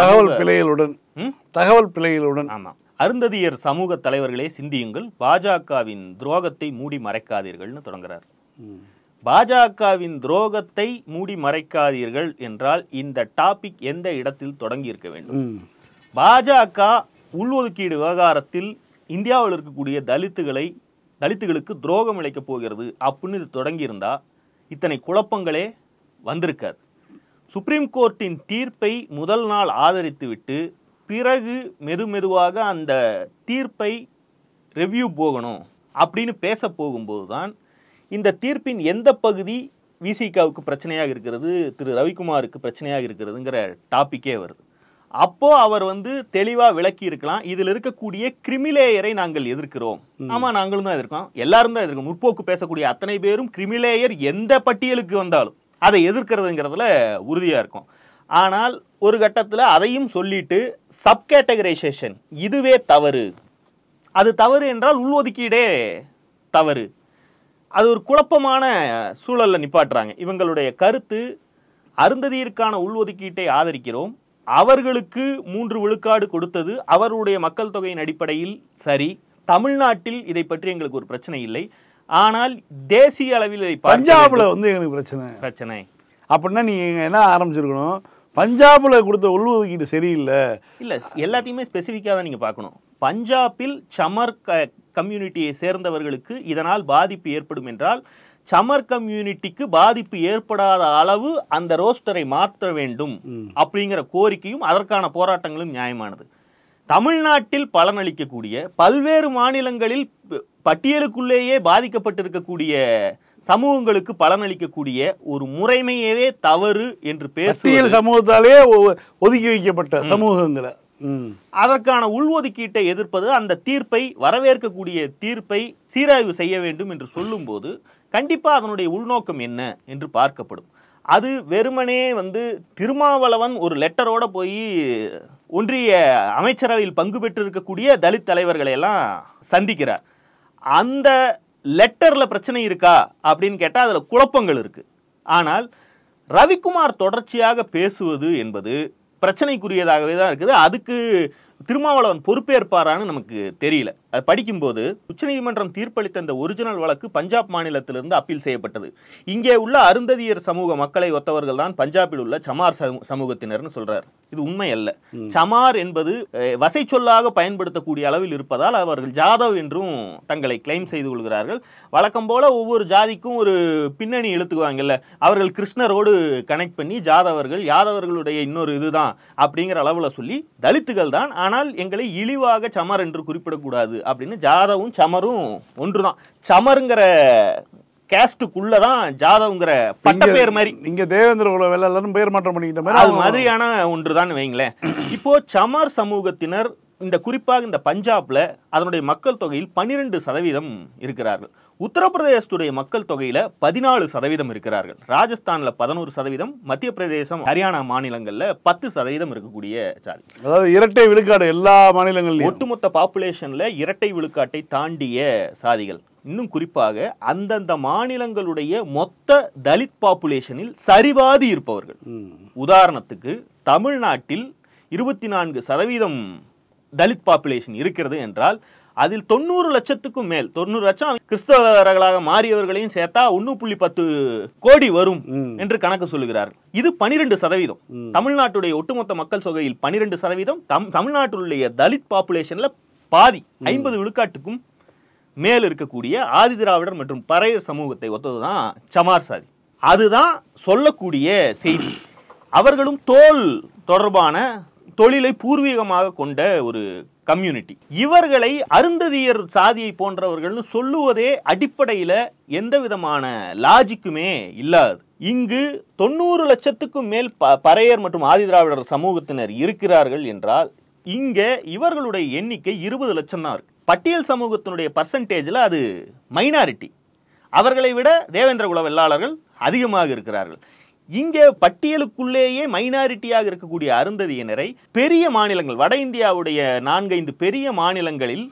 தகவல் பிழைகளுடன் ஆமா, அருந்ததியர் சமூக தலைவர்களே சிந்தியுங்கள், பாஜகவின் துரோகத்தை மூடி மறைக்காதீர்கள்னு தொடங்குறார். பாஜகவின் துரோகத்தை மூடி மறைக்காதீர்கள் என்றால் இந்த டாபிக் எந்த இடத்தில் தொடங்கி இருக்க வேண்டும்? பாஜக உள்ஒதுக்கீடு விவகாரத்தில் இந்தியாவில் இருக்கக்கூடிய தலித்துகளுக்கு துரோகம் இழைக்க போகிறது அப்படின்னு இது தொடங்கி இருந்தா இத்தனை குழப்பங்களே வந்திருக்காது. சுப்ரீம் கோர்ட்டின் தீர்ப்பை முதல் நாள் ஆதரித்துவிட்டு பிறகு மெதுவாக அந்த தீர்ப்பை ரிவ்யூ போகணும் அப்படின்னு பேச போகும்போது தான் இந்த தீர்ப்பின் எந்த பகுதி விசிகாவுக்கு பிரச்சனையாக இருக்கிறது, திரு ரவிக்குமாருக்கு பிரச்சனையாக இருக்கிறதுங்கிற டாபிக்கே வருது. அப்போ அவர் தெளிவா விளக்கி இருக்கலாம், இதில் இருக்கக்கூடிய கிரிமிலேயரை நாங்கள் எதிர்க்கிறோம். ஆமா, நாங்களும் தான் எதிர்க்கோம், எல்லாரும் தான் எதிர்க்கோம். முற்போக்கு பேசக்கூடிய அத்தனை பேரும் கிரிமிலேயர் எந்த பட்டியலுக்கு வந்தாலும் அதை எதிர்க்கிறதுங்கிறதுல உறுதியா இருக்கும். ஆனால் ஒரு கட்டத்தில் அதையும் சொல்லிட்டு சப்கேட்டகரைசேஷன் இதுவே தவறு, அது தவறு என்றால் உள்ஒதுக்கீடே தவறு, அது ஒரு குழப்பமான சூழல்ல நிப்பாட்டுறாங்க. இவங்களுடைய கருத்து, அருந்ததியருக்கான உள்ஒதுக்கீட்டை ஆதரிக்கிறோம், அவர்களுக்கு 3 விழுக்காடு கொடுத்தது அவருடைய மக்கள் தொகையின் அடிப்படையில் சரி, தமிழ்நாட்டில் இதை பற்றி எங்களுக்கு ஒரு பிரச்சனை இல்லை, ஆனால் தேசிய அளவில் பஞ்சாப்ல எங்களுக்கு பிரச்சனை அப்படின்னா நீங்க என்ன ஆரம்பிச்சிருக்கணும், பஞ்சாப்ல கொடுத்த உள்ஒதுக்கீடு சரியில்லை இல்ல, எல்லாத்தையுமே ஸ்பெசிஃபிக்காக தான் நீங்க பார்க்கணும். பஞ்சாபில் சமர் கம்யூனிட்டியை சேர்ந்தவர்களுக்கு இதனால் பாதிப்பு ஏற்படும் என்றால் சமர் கம்யூனிட்டிக்கு பாதிப்பு ஏற்படாத அளவு அந்த ரோஸ்டரை மாற்ற வேண்டும் அப்படிங்கிற கோரிக்கையும் அதற்கான போராட்டங்களும் நியாயமானது. தமிழ்நாட்டில் பலனளிக்கக்கூடிய பல்வேறு மாநிலங்களில் பட்டியலுக்குள்ளேயே பாதிக்கப்பட்டிருக்கக்கூடிய சமூகங்களுக்கு பலனளிக்கக்கூடிய ஒரு முறைமையவே தவறு என்று பேசுவது, சமூகத்தாலே ஒதுக்கி வைக்கப்பட்ட சமூகங்களை அதற்கான உள்ஒதுக்கீட்டை எதிர்ப்பது, அந்த தீர்ப்பை வரவேற்கக்கூடிய தீர்ப்பை சீராய்வு செய்ய வேண்டும் என்று சொல்லும் போது கண்டிப்பா அதனுடைய உள்நோக்கம் என்ன என்று பார்க்கப்படும். அது வெறுமனே திருமாவளவன் ஒரு லெட்டரோட போய் ஒன்றிய அமைச்சரவையில் பங்கு பெற்று இருக்கக்கூடிய தலித் தலைவர்களை எல்லாம் சந்திக்கிறார். அந்த லெட்டர்ல பிரச்சனை இருக்கா அப்படின்னு கேட்டா அதுல குழப்பங்கள் இருக்கு. ஆனால் ரவிக்குமார் தொடர்ச்சியாக பேசுவது என்பது பிரச்சனைக்குரியதாகவே தான் இருக்குது. அதுக்கு திருமாவளவன் பொறுப்பேற்பாரான்னு நமக்கு தெரியல. அது படிக்கும்போது உச்சநீதிமன்றம் தீர்ப்பளித்த இந்த ஒரிஜினல் வழக்கு பஞ்சாப் மாநிலத்திலிருந்து அப்பீல் செய்யப்பட்டது. இங்கே உள்ள அருந்ததியர் சமூக மக்களை ஒத்தவர்கள் தான் பஞ்சாபில் உள்ள சமார் சமூகத்தினர்னு சொல்றார். இது உண்மை அல்ல. சமார் என்பது வசை சொல்லாக பயன்படுத்தக்கூடிய அளவில் இருப்பதால் அவர்கள் ஜாதவ் என்றும் தங்களை கிளைம் செய்து கொள்கிறார்கள். வழக்கம் போல ஒவ்வொரு ஜாதிக்கும் ஒரு பின்னணி எழுத்துக்குவாங்கல்ல, அவர்கள் கிருஷ்ணரோடு கனெக்ட் பண்ணி ஜாதவர்கள் யாதவர்களுடைய இன்னொரு இதுதான் அப்படிங்கிற அளவுல சொல்லி தலித்துகள் தான், ஆனால் எங்களை இழிவாக சமர் என்று குறிப்பிடக்கூடாது அப்படின்னு ஜாதவும் சமரும் ஒன்றுதான். சமருங்கிற கேஸ்டுக்குள்ளதான் ஜாதவ்ங்கிற பட்ட பேர் மாதிரி இங்க தேவேந்திர குல எல்லாரும் பேர் மாற்றம் பண்ணிக்கிட்ட மாதிரி அது மாதிரியான ஒன்றுதான் வைங்களேன். இப்போ சமர் சமூகத்தினர் இந்த குறிப்பாக இந்த பஞ்சாப்ல அதனுடைய மக்கள் தொகையில் 12% இருக்கிறார்கள். உத்தரப்பிரதேசத்துடைய மக்கள் தொகையில 14% இருக்கிறார்கள். ராஜஸ்தான்ல 11%, மத்திய பிரதேசம், ஹரியானா மாநிலங்கள்ல 10% இருக்கக்கூடிய சாதி. அதாவது இரட்டை விழுக்காடு எல்லா மாநிலங்களிலும். ஒட்டுமொத்த பாப்புலேஷன்ல இரட்டை விழுக்காட்டை தாண்டிய சாதிகள். இன்னும் குறிப்பாக அந்தந்த மாநிலங்களுடைய மொத்த தலித் பாப்புலேஷனில் சரிவாதி இருப்பவர்கள். உதாரணத்துக்கு தமிழ்நாட்டில் 24% தலித் பாப்புலேஷன் இருக்கிறது என்றால் அதில் 90 லட்சத்துக்கும் மேல் 90 லட்சம் கிறிஸ்தவர்களாக மாறியவர்களையும் சேர்த்தா 1.10 கோடி வரும் என்று கணக்கு சொல்லுகிறார்கள். இது 12%. தமிழ்நாட்டுடைய ஒட்டுமொத்த மக்கள் தொகையில் 12%. தமிழ்நாட்டிலுடைய தலித் பாப்புலேஷன்ல பாதி 50 விழுக்காட்டுக்கும் மேல் இருக்கக்கூடிய ஆதி திராவிடர் மற்றும் பறையர் சமூகத்தை ஒத்ததுதான் சமார் சாதி. அதுதான் சொல்லக்கூடிய செய்தி. அவர்களும் தோல் தொடர்பான தொழிலை பூர்வீகமாக கொண்ட ஒரு கம்யூனிட்டி. இவர்களை அருந்ததியர் சாதியை போன்றவர்கள்னு சொல்லுவதே அடிப்படையில எந்த விதமான லாஜிக்குமே இல்லாது. இங்கு 90 லட்சத்துக்கும் மேல் பறையர் மற்றும் ஆதி திராவிடர் சமூகத்தினர் இருக்கிறார்கள் என்றால் இங்க இவர்களுடைய எண்ணிக்கை 20 லட்சம் தான் இருக்கு. பட்டியல் சமூகத்தினுடைய பர்சன்டேஜ்ல அது மைனாரிட்டி. அவர்களை விட தேவேந்திர குல வெள்ளாளர்கள் அதிகமாக இருக்கிறார்கள். இங்கே பட்டியலுக்குள்ளேயே மைனாரிட்டியாக இருக்கக்கூடிய அருந்ததியினரை பெரிய மாநிலங்கள், வட இந்தியாவுடைய 4-5 பெரிய மாநிலங்களில்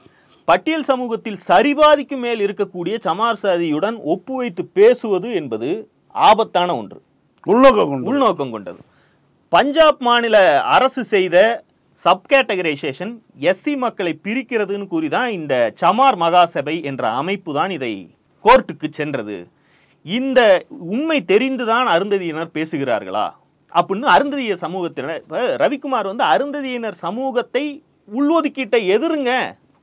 பட்டியல் சமூகத்தில் சரிபாதிக்கு மேல் இருக்கக்கூடிய சமார் சாதியுடன் ஒப்பு வைத்து பேசுவது என்பது ஆபத்தான ஒன்று, உள்நோக்கம் கொண்டது. பஞ்சாப் மாநில அரசு செய்த சப்கேட்டகரைசேஷன் எஸ்சி மக்களை பிரிக்கிறதுன்னு கூறிதான் இந்த சமார் மகாசபை என்ற அமைப்பு தான் இதை கோர்ட்டுக்கு சென்றது. இந்த உண்மை தெரிந்துதான் அருந்ததியினர் பேசுகிறார்களா அப்படின்னு அருந்ததியர் சமூகத்தினர், ரவிக்குமார் அருந்ததியினர் சமூகத்தை உள்ஒதுக்கீட்டை எதிருங்க,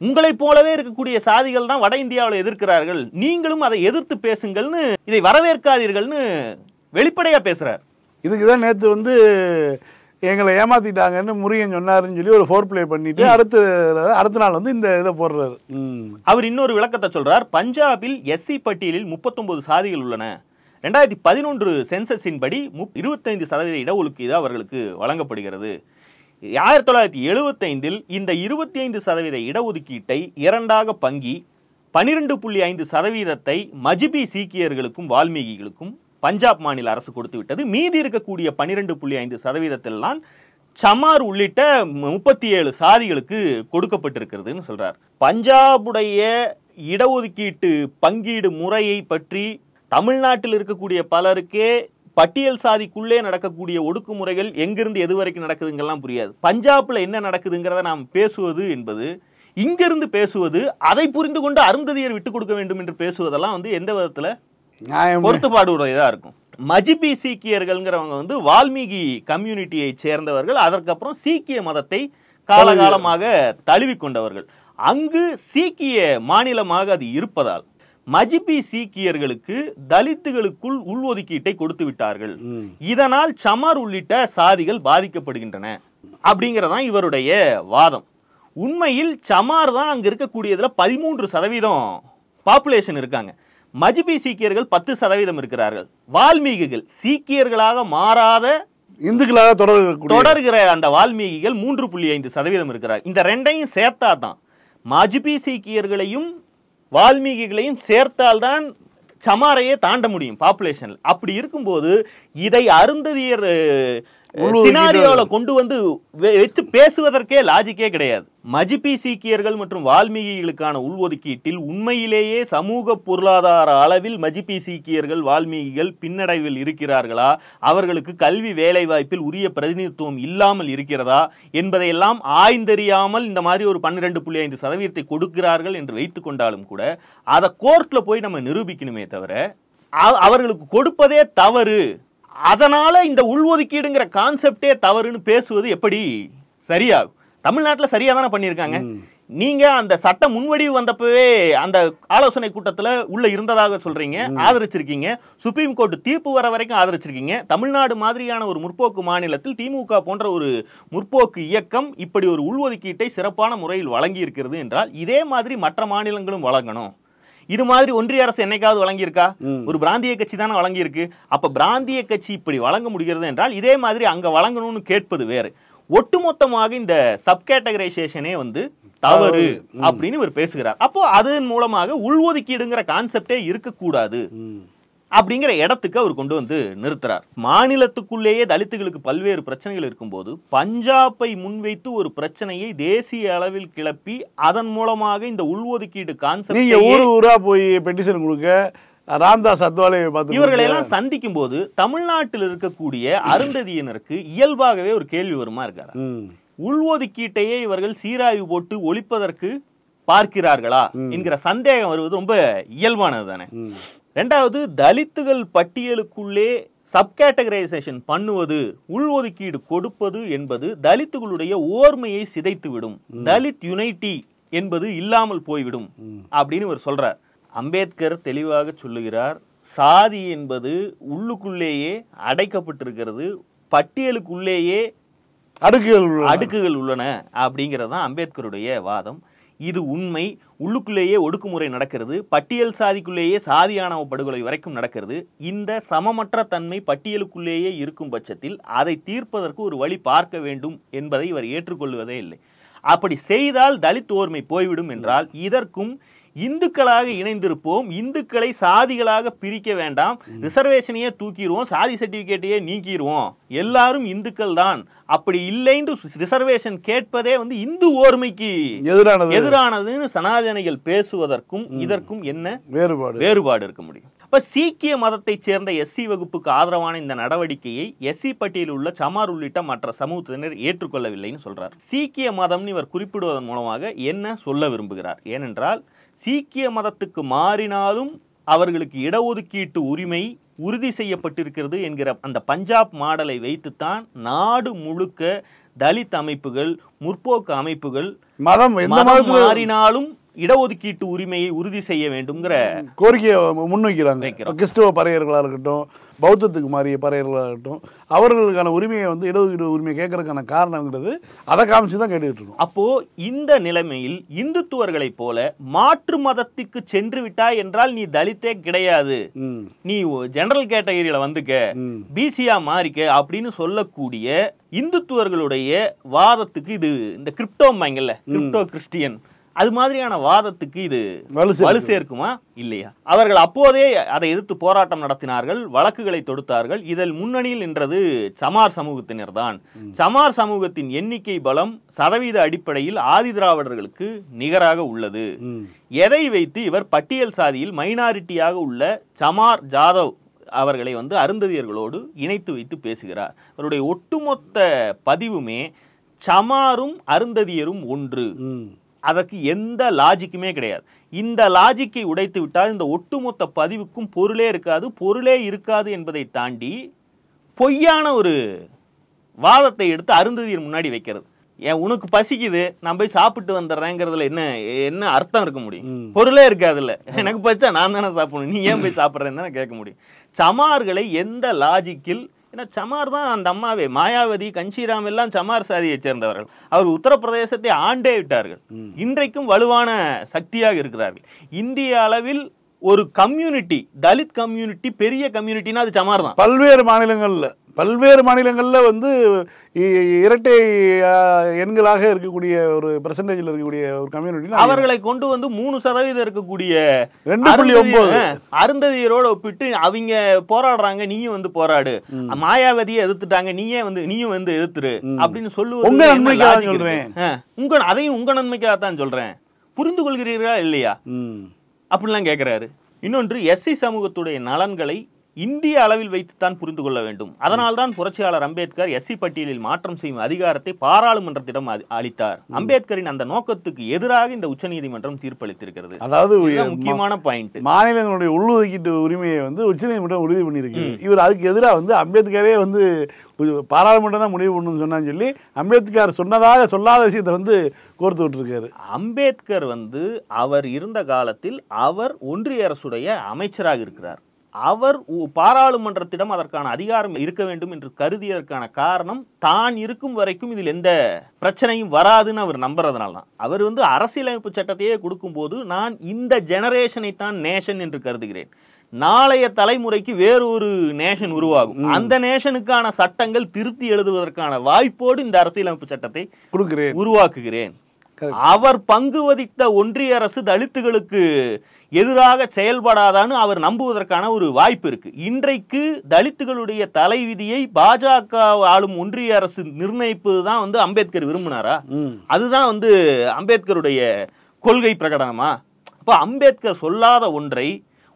உங்களை போலவே இருக்கக்கூடிய சாதிகள் தான் வட இந்தியாவில் எதிர்க்கிறார்கள், நீங்களும் அதை எதிர்த்து பேசுங்கள்னு, இதை வரவேற்காதீர்கள்னு வெளிப்படையா பேசுறார். இதுக்குதான் நேற்று எங்களை ஏமாத்திட்டாங்கன்னு முருகன் சொன்னாருன்னு சொல்லி ஒரு ஃபோர் பிளே பண்ணிட்டு அடுத்த நாள் இந்த இதை போடுறாரு. அவர் இன்னொரு விளக்கத்தை சொல்றார். பஞ்சாபில் எஸ்சி பட்டியலில் 39 சாதிகள் உள்ளன. 2011 சென்சஸின் படி 25% இடஒதுக்கீடு அவர்களுக்கு வழங்கப்படுகிறது. 1975 இந்த 25% இடஒதுக்கீட்டை இரண்டாக பங்கி 12.5% மஜ்பி சீக்கியர்களுக்கும் வால்மீகிகளுக்கும் பஞ்சாப் மாநில அரசு கொடுத்து விட்டது. மீதி இருக்கக்கூடிய 12.5% சமார் உள்ளிட்ட 37 சாதிகளுக்கு கொடுக்கப்பட்டிருக்கிறதுன்னு சொல்றார். பஞ்சாபுடைய இடஒதுக்கீட்டு பங்கீடு முறையை பற்றி தமிழ்நாட்டில் இருக்கக்கூடிய பலருக்கே பட்டியல் சாதிக்குள்ளே நடக்கக்கூடிய ஒடுக்குமுறைகள் எங்கிருந்து எது வரைக்கும் நடக்குதுங்கெல்லாம் புரியாது. பஞ்சாப்ல என்ன நடக்குதுங்கிறத நாம் பேசுவது என்பது, இங்கிருந்து பேசுவது, அதை புரிந்து கொண்டு அருந்ததியர் விட்டுக் கொடுக்க வேண்டும் என்று பேசுவதெல்லாம் எந்த விதத்துல பொருத்துப்பாடுடையதா இருக்கும். மஜ்பி சீக்கியர்கள்ங்கிறவங்க வால்மீகி கம்யூனிட்டியை சேர்ந்தவர்கள். அதற்கப்புறம் சீக்கிய மதத்தை காலகாலமாக தழுவி கொண்டவர்கள். அங்கு சீக்கிய மாநிலமாக அது இருப்பதால் மஜ்பி சீக்கியர்களுக்கு தலித்துகளுக்குள் உள்ஒதுக்கீட்டை கொடுத்து விட்டார்கள். இதனால் சமார் உள்ளிட்ட சாதிகள் பாதிக்கப்படுகின்றன அப்படிங்கறதான் இவருடைய வாதம். உண்மையில் சமார் தான் அங்க இருக்கக்கூடியதுல 13% பாப்புலேஷன் இருக்காங்க. மஜ்பி சீக்கியர்கள் 10% இருக்கிறார்கள். வால்மீகிகள் சீக்கியர்களாக மாறாத இந்துக்களாக தொடர்கிற அந்த வால்மீகிகள் 3.5% இருக்கிறார். இந்த ரெண்டையும் சேர்த்தா தான், மஜ்பி சீக்கியர்களையும் வால்மீகிகளையும் சேர்த்தால்தான் சமாரையே தாண்ட முடியும் பாப்புலேஷன். அப்படி இருக்கும்போது இதை அருந்ததியர் சினாரியோல கொண்டு வச்சு பேசுவதற்கே லாஜிக்கே கிடையாது. மஜ்பி சீக்கியர்கள் மற்றும் வால்மீகிகளுக்கான உள்ஒதுக்கீட்டில் உண்மையிலேயே சமூக பொருளாதார அளவில் மஜ்பி சீக்கியர்கள் வால்மீகிகள் பின்னடைவில் இருக்கிறார்களா, அவர்களுக்கு கல்வி வேலை வாய்ப்பில் உரிய பிரதிநிதித்துவம் இல்லாமல் இருக்கிறதா என்பதையெல்லாம் ஆய்ந்தறியாமல் இந்த மாதிரி ஒரு 12.5% கொடுக்கிறார்கள் என்று வைத்துக் கொண்டாலும் கூட அதை கோர்ட்ல போய் நம்ம நிரூபிக்கணுமே தவிர அவர்களுக்கு கொடுப்பதே தவறு, அதனால இந்த உள்ஒதுக்கீடுங்கிற கான்செப்டே தவறுன்னு பேசுவது எப்படி சரியாகும்? தமிழ்நாட்டில் சரியா தானே பண்ணியிருக்காங்க. நீங்க அந்த சட்டம் முன்வடிவு வந்தப்பவே அந்த ஆலோசனை கூட்டத்தில் உள்ள இருந்ததாக சொல்றீங்க, ஆதரிச்சிருக்கீங்க. சுப்ரீம் கோர்ட் தீர்ப்பு வர வரைக்கும் ஆதரிச்சிருக்கீங்க. தமிழ்நாடு மாதிரியான ஒரு முற்போக்கு மாநிலத்தில் திமுக போன்ற ஒரு முற்போக்கு இயக்கம் இப்படி ஒரு உள்ஒதுக்கீட்டை சிறப்பான முறையில் வழங்கி இருக்கிறது என்றால் இதே மாதிரி மற்ற மாநிலங்களும் வழங்கணும். இது மாதிரி ஒன்றிய அரசு என்னைக்காவது வழங்கியிருக்கா? ஒரு பிராந்திய கட்சி தானே வழங்கியிருக்கு. அப்ப பிராந்திய கட்சி இப்படி வழங்க முடிகிறது என்றால் இதே மாதிரி அங்க வழங்கணும்னு கேட்பது வேறு. ஒட்டுமொத்தமாக இந்த சப்கேட்டகரைசேஷனே வந்து தவறு அப்படின்னு இவர் பேசுகிறார். அப்போ அதன் மூலமாக உள்ஒதுக்கீடுங்கிற கான்செப்டே இருக்கக்கூடாது அப்படிங்கிற இடத்துக்கு அவர் கொண்டு வந்து நிறுத்துறார். மாநிலத்துக்குள்ளேயே தலித்துகளுக்கு பல்வேறு பிரச்சனைகள் இருக்கும்போது பஞ்சாபை முன்வைத்து ஒரு பிரச்சனையை தேசிய அளவில் கிளப்பி அதன் மூலமாக இந்த உள்ஒதுக்கீடு கான்செப்ட் நீங்க ஊரா போய் பெட்டிஷன் கொடுக்க ராம்தாஸ் அத்வாலே இவர்களை எல்லாம் சந்திக்கும் போது தமிழ்நாட்டில் இருக்கக்கூடிய அருந்ததியினருக்கு இயல்பாகவே ஒரு கேள்வி வருமா இருக்காரு, உள்ஒதுக்கீட்டையே இவர்கள் சீராய்வு போட்டு ஒழிப்பதற்கு பார்க்கிறார்களா என்கிற சந்தேகம் வருவது ரொம்ப இயல்பானது தானே. ரெண்டாவது, தலித்துகள் பட்டியலுக்குள்ளே சப்கேட்டகரைசேஷன் பண்ணுவது, உள்ஒதுக்கீடு கொடுப்பது என்பது தலித்துகளுடைய ஓர்மையை சிதைத்துவிடும், தலித் யுனைட்டி என்பது இல்லாமல் போய்விடும் அப்படின்னு இவர் சொல்றார். அம்பேத்கர் தெளிவாக சொல்லுகிறார், சாதி என்பது உள்ளுக்குள்ளேயே அடைக்கப்பட்டிருக்கிறது, பட்டியலுக்குள்ளேயே அடுக்குகள் உள்ளன அப்படிங்கிறது தான் அம்பேத்கருடைய வாதம். இது உண்மை. உள்ளுக்குள்ளேயே ஒடுக்குமுறை நடக்கிறது, பட்டியல் சாதிக்குள்ளேயே சாதியானவ படுகொலை வரைக்கும் நடக்கிறது. இந்த சமமற்ற தன்மை பட்டியலுக்குள்ளேயே இருக்கும் பட்சத்தில் அதை தீர்ப்பதற்கு ஒரு வழி பார்க்க வேண்டும் என்பதை இவர் ஏற்றுக்கொள்வதே இல்லை. அப்படி செய்தால் தலித் ஓர்மை போய்விடும் என்றால் இதற்கும் இந்துக்களாக இணைந்திருப்போம், இந்துக்களை சாதிகளாக பிரிக்க வேண்டாம், ரிசர்வேஷனையே தூக்கிடுவோம், சாதி சர்டிபிகேட்டையே நீக்கிடுவோம், எல்லாரும் இந்துக்கள் தான், அப்படி இல்லைன்னு ரிசர்வேஷன் கேட்பதே வந்து இந்து ஓர்மைக்கு எதிரானதுன்னு சனாதனிகள் பேசுவதற்கும் இதற்கும் என்ன வேறுபாடு இருக்க முடியும்? அப்ப சீக்கிய மதத்தை சேர்ந்த எஸ்சி வகுப்புக்கு ஆதரவான இந்த நடவடிக்கையை எஸ்சி பட்டியலில் உள்ள சமார் உள்ளிட்ட மற்ற சமூகத்தினர் ஏற்றுக்கொள்ளவில்லைன்னு சொல்றார். சீக்கிய மதம் இவர் குறிப்பிடுவதன் மூலமாக என்ன சொல்ல விரும்புகிறார்? ஏனென்றால் சீக்கிய மதத்துக்கு மாறினாலும் அவர்களுக்கு இடஒதுக்கீட்டு உரிமை உறுதி செய்யப்பட்டிருக்கிறது என்கிற அந்த பஞ்சாப் மாடலை வைத்துத்தான் நாடு முழுக்க தலித் அமைப்புகள், முற்போக்கு அமைப்புகள் மதம் மாறினாலும் இடஒதுக்கீட்டு உரிமையை உறுதி செய்ய வேண்டும்ங்கிற கோரிக்கையை முன்வைக்கிறாங்க. கிறிஸ்துவ பறையர்களாக இருக்கட்டும், பௌத்தத்துக்கு மாறிய பறையர்களாக இருக்கட்டும், அவர்களுக்கான உரிமையை வந்து இடஒதுக்கீடு உரிமையை கேட்கறதுக்கான காரணங்கிறது அதை காமிச்சு தான் கேட்டுக்கிட்டு இருக்கோம். அப்போ இந்த நிலைமையில் இந்துத்துவர்களைப் போல மாற்று மதத்துக்கு சென்று விட்டாய் என்றால் நீ தலித்தே கிடையாது, நீ ஜெனரல் கேட்டகரியில வந்துக்க, பிசியா மாறிக்க அப்படின்னு சொல்லக்கூடிய இந்துத்துவர்களுடைய வாதத்துக்கு இது இந்த கிரிப்டோம்பாங்கல்ல, கிரிப்டோ கிறிஸ்டியன், அது மாதிரியான வாதத்துக்கு இது வலு சேர்க்குமா இல்லையா? அவர்கள் அப்போதே அதை எதிர்த்து போராட்டம் நடத்தினார்கள், வழக்குகளை தொடுத்தார்கள். இதில் முன்னணியில் நின்றது சமார் சமூகத்தினர் தான். சமார் சமூகத்தின் எண்ணிக்கை பலம் சதவீத அடிப்படையில் ஆதி திராவிடர்களுக்கு நிகராக உள்ளது. எதை வைத்து இவர் பட்டியல் சாதியில் மைனாரிட்டியாக உள்ள சமார் ஜாதவ் அவர்களை வந்து அருந்ததியர்களோடு இணைத்து வைத்து பேசுகிறார். அவருடைய ஒட்டுமொத்த பதிவுமே சமாரும் அருந்ததியரும் ஒன்று, அதற்கு எந்த லாஜிக்குமே கிடையாது. இந்த லாஜிக்கை உடைத்து விட்டால் இந்த ஒட்டுமொத்த பதிவுக்கும் பொருளே இருக்காது என்பதை தாண்டி பொய்யான ஒரு வாதத்தை எடுத்து அருந்ததியர் முன்னாடி வைக்கிறது. ஏன் உனக்கு பசிக்குது, நான் போய் சாப்பிட்டு வந்துடுறேங்கிறதுல என்ன அர்த்தம் இருக்க முடியும்? பொருளே இருக்காதுல்ல, எனக்கு பச்சா நான் தானே சாப்பிடணும், நீ ஏன் போய் சாப்பிட்றேன்னு தானே கேட்க முடியும். சமார்களை எந்த லாஜிக்கில், ஏன்னா சமார் தான் அந்த அம்மாவே, மாயாவதி, கஞ்சிராம் எல்லாம் சமார் சாதியை சேர்ந்தவர்கள். அவர் உத்தரப்பிரதேசத்தை ஆண்டே விட்டார்கள், இன்றைக்கும் வலுவான சக்தியாக இருக்கிறார்கள். இந்திய அளவில் ஒரு கம்யூனிட்டி, தலித் கம்யூனிட்டி, பெரிய கம்யூனிட்டினா அது சமார் தான். பல்வேறு மாநிலங்கள்ல வந்து இரட்டை எண்களாக இருக்கக்கூடிய ஒரு பெர்சன்டேஜ்ல இருக்கக்கூடிய ஒரு கம்யூனிட்டி, அவர்களை கொண்டு வந்து 3% இருக்கக்கூடிய 2.9 அருந்ததியரோட ஒப்பிட்டு அவங்க போராடுறாங்க, நீயும் வந்து போராடு, மாயாவதியை எதிர்த்துட்டாங்க, நீயும் வந்து எதிர்த்துரு அப்படின்னு சொல்லுவது உங்க நன்மைக்காக சொல்றேன், அதையும் உங்க நன்மைக்காக தான் சொல்றேன், புரிந்து கொள்கிறீர்களா இல்லையா அப்படிலாம் கேட்கிறாரு. இன்னொன்று, எஸ்சி சமூகத்துடைய நலன்களை இந்திய அளவில் வைத்துத்தான் புரிந்து கொள்ள வேண்டும். அதனால்தான் புரட்சியாளர் அம்பேத்கர் எஸ்சி பட்டியலில் மாற்றம் செய்யும் அதிகாரத்தை பாராளுமன்றத்திடம் அளித்தார். அம்பேத்கரின் அந்த நோக்கத்துக்கு எதிராக இந்த உச்சநீதிமன்றம் தீர்ப்பளித்திருக்கிறது. அதாவது முக்கியமான பாயிண்ட், மாநிலங்களுடைய உள்ளுதுக்கீட்டு உரிமையை வந்து உச்சநீதிமன்றம் உறுதி பண்ணியிருக்கு. இவர் அதுக்கு எதிராக வந்து அம்பேத்கரே வந்து பாராளுமன்றம் தான் முடிவு பண்ணணும்னு சொன்னான்னு சொல்லி அம்பேத்கர் சொன்னதாக சொல்லாத விஷயத்தை வந்து கோர்த்து விட்டுருக்காரு. அம்பேத்கர் வந்து அவர் இருந்த காலத்தில் அவர் ஒன்றிய அரசுடைய அமைச்சராக இருக்கிறார். அவர் பாராளுமன்றத்திடம் அதற்கான அதிகாரம் இருக்க வேண்டும் என்று கருதியதற்கான காரணம், தான் இருக்கும் வரைக்கும் இதில் எந்த பிரச்சனையும் வராதுன்னு அவர் நம்புறதுனால தான். அவர் வந்து அரசியலமைப்பு சட்டத்தையே கொடுக்கும் போது, நான் இந்த ஜெனரேஷனை தான் நேஷன் என்று கருதுகிறேன், நாளைய தலைமுறைக்கு வேறொரு நேஷன் உருவாகும். அந்த நேஷனுக்கான சட்டங்கள் திருத்தி எழுதுவதற்கான வாய்ப்போடு இந்த அரசியலமைப்பு சட்டத்தை உருவாக்குகிறேன். அவர் பங்கு வகித்த ஒன்றிய அரசு தலித்துகளுக்கு எதிராக செயல்படாதான்னு அவர் நம்புவதற்கான ஒரு வாய்ப்பு இருக்கு. இன்றைக்கு தலித்துகளுடைய தலைவிதியை பாஜக ஆளும் ஒன்றிய அரசு நிர்ணயிப்பதுதான் வந்து அம்பேத்கர் விரும்பினாரா? அதுதான் வந்து அம்பேத்கருடைய கொள்கை பிரகடனமா? அப்ப அம்பேத்கர் சொல்லாத ஒன்றை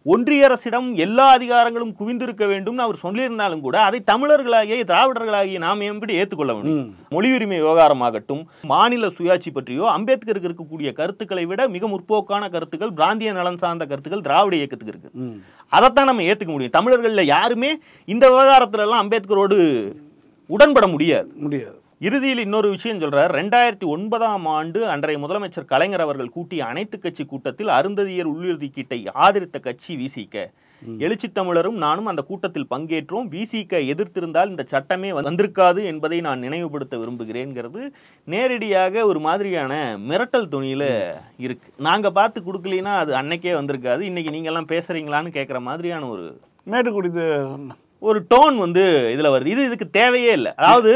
ஒன்றிய அரசிடம் எல்லா அதிகாரங்களும் குவிந்திருக்க வேண்டும் அவர் சொல்லியிருந்தாலும் கூட அதை தமிழர்களாகிய திராவிடர்களாகிய நாம் எப்படி ஏற்றுக்கொள்ள வேண்டும்? மொழி உரிமை விவகாரமாகட்டும், மாநில சுயாட்சி பற்றியோ அம்பேத்கருக்கு இருக்கக்கூடிய கருத்துக்களை விட மிக முற்போக்கான கருத்துக்கள், பிராந்திய நலன் சார்ந்த கருத்துக்கள் திராவிட இயக்கத்துக்கு இருக்கு. அதைத்தான் நம்ம ஏற்றுக்க முடியும். தமிழர்கள்ல யாருமே இந்த விவகாரத்துல எல்லாம் அம்பேத்கரோடு உடன்பட முடியாது. இறுதியில் இன்னொரு விஷயம் சொல்றார். 2009ஆம் ஆண்டு அன்றைய முதலமைச்சர் கலைஞர் அவர்கள் கூட்டிய அனைத்து கட்சி கூட்டத்தில் அருந்ததியர் உள்ளொதுக்கீட்டை ஆதரித்த கட்சி விசிக. எழுச்சி தமிழரும் நானும் அந்த கூட்டத்தில் பங்கேற்றோம். விசிக எதிர்த்திருந்தால் இந்த சட்டமே வந்திருக்காது என்பதை நான் நினைவுபடுத்த விரும்புகிறேன்ங்கிறது நேரடியாக ஒரு மாதிரியான மிரட்டல் துணியில இருக்கு. நாங்க பார்த்து கொடுக்கலனா அது அன்னைக்கே வந்திருக்காது, இன்னைக்கு நீங்க எல்லாம் பேசுறீங்களான்னு கேட்கிற மாதிரியான ஒரு ஒரு டோன் வந்து இதுல வருது. இதுக்கு தேவையே இல்லை. அதாவது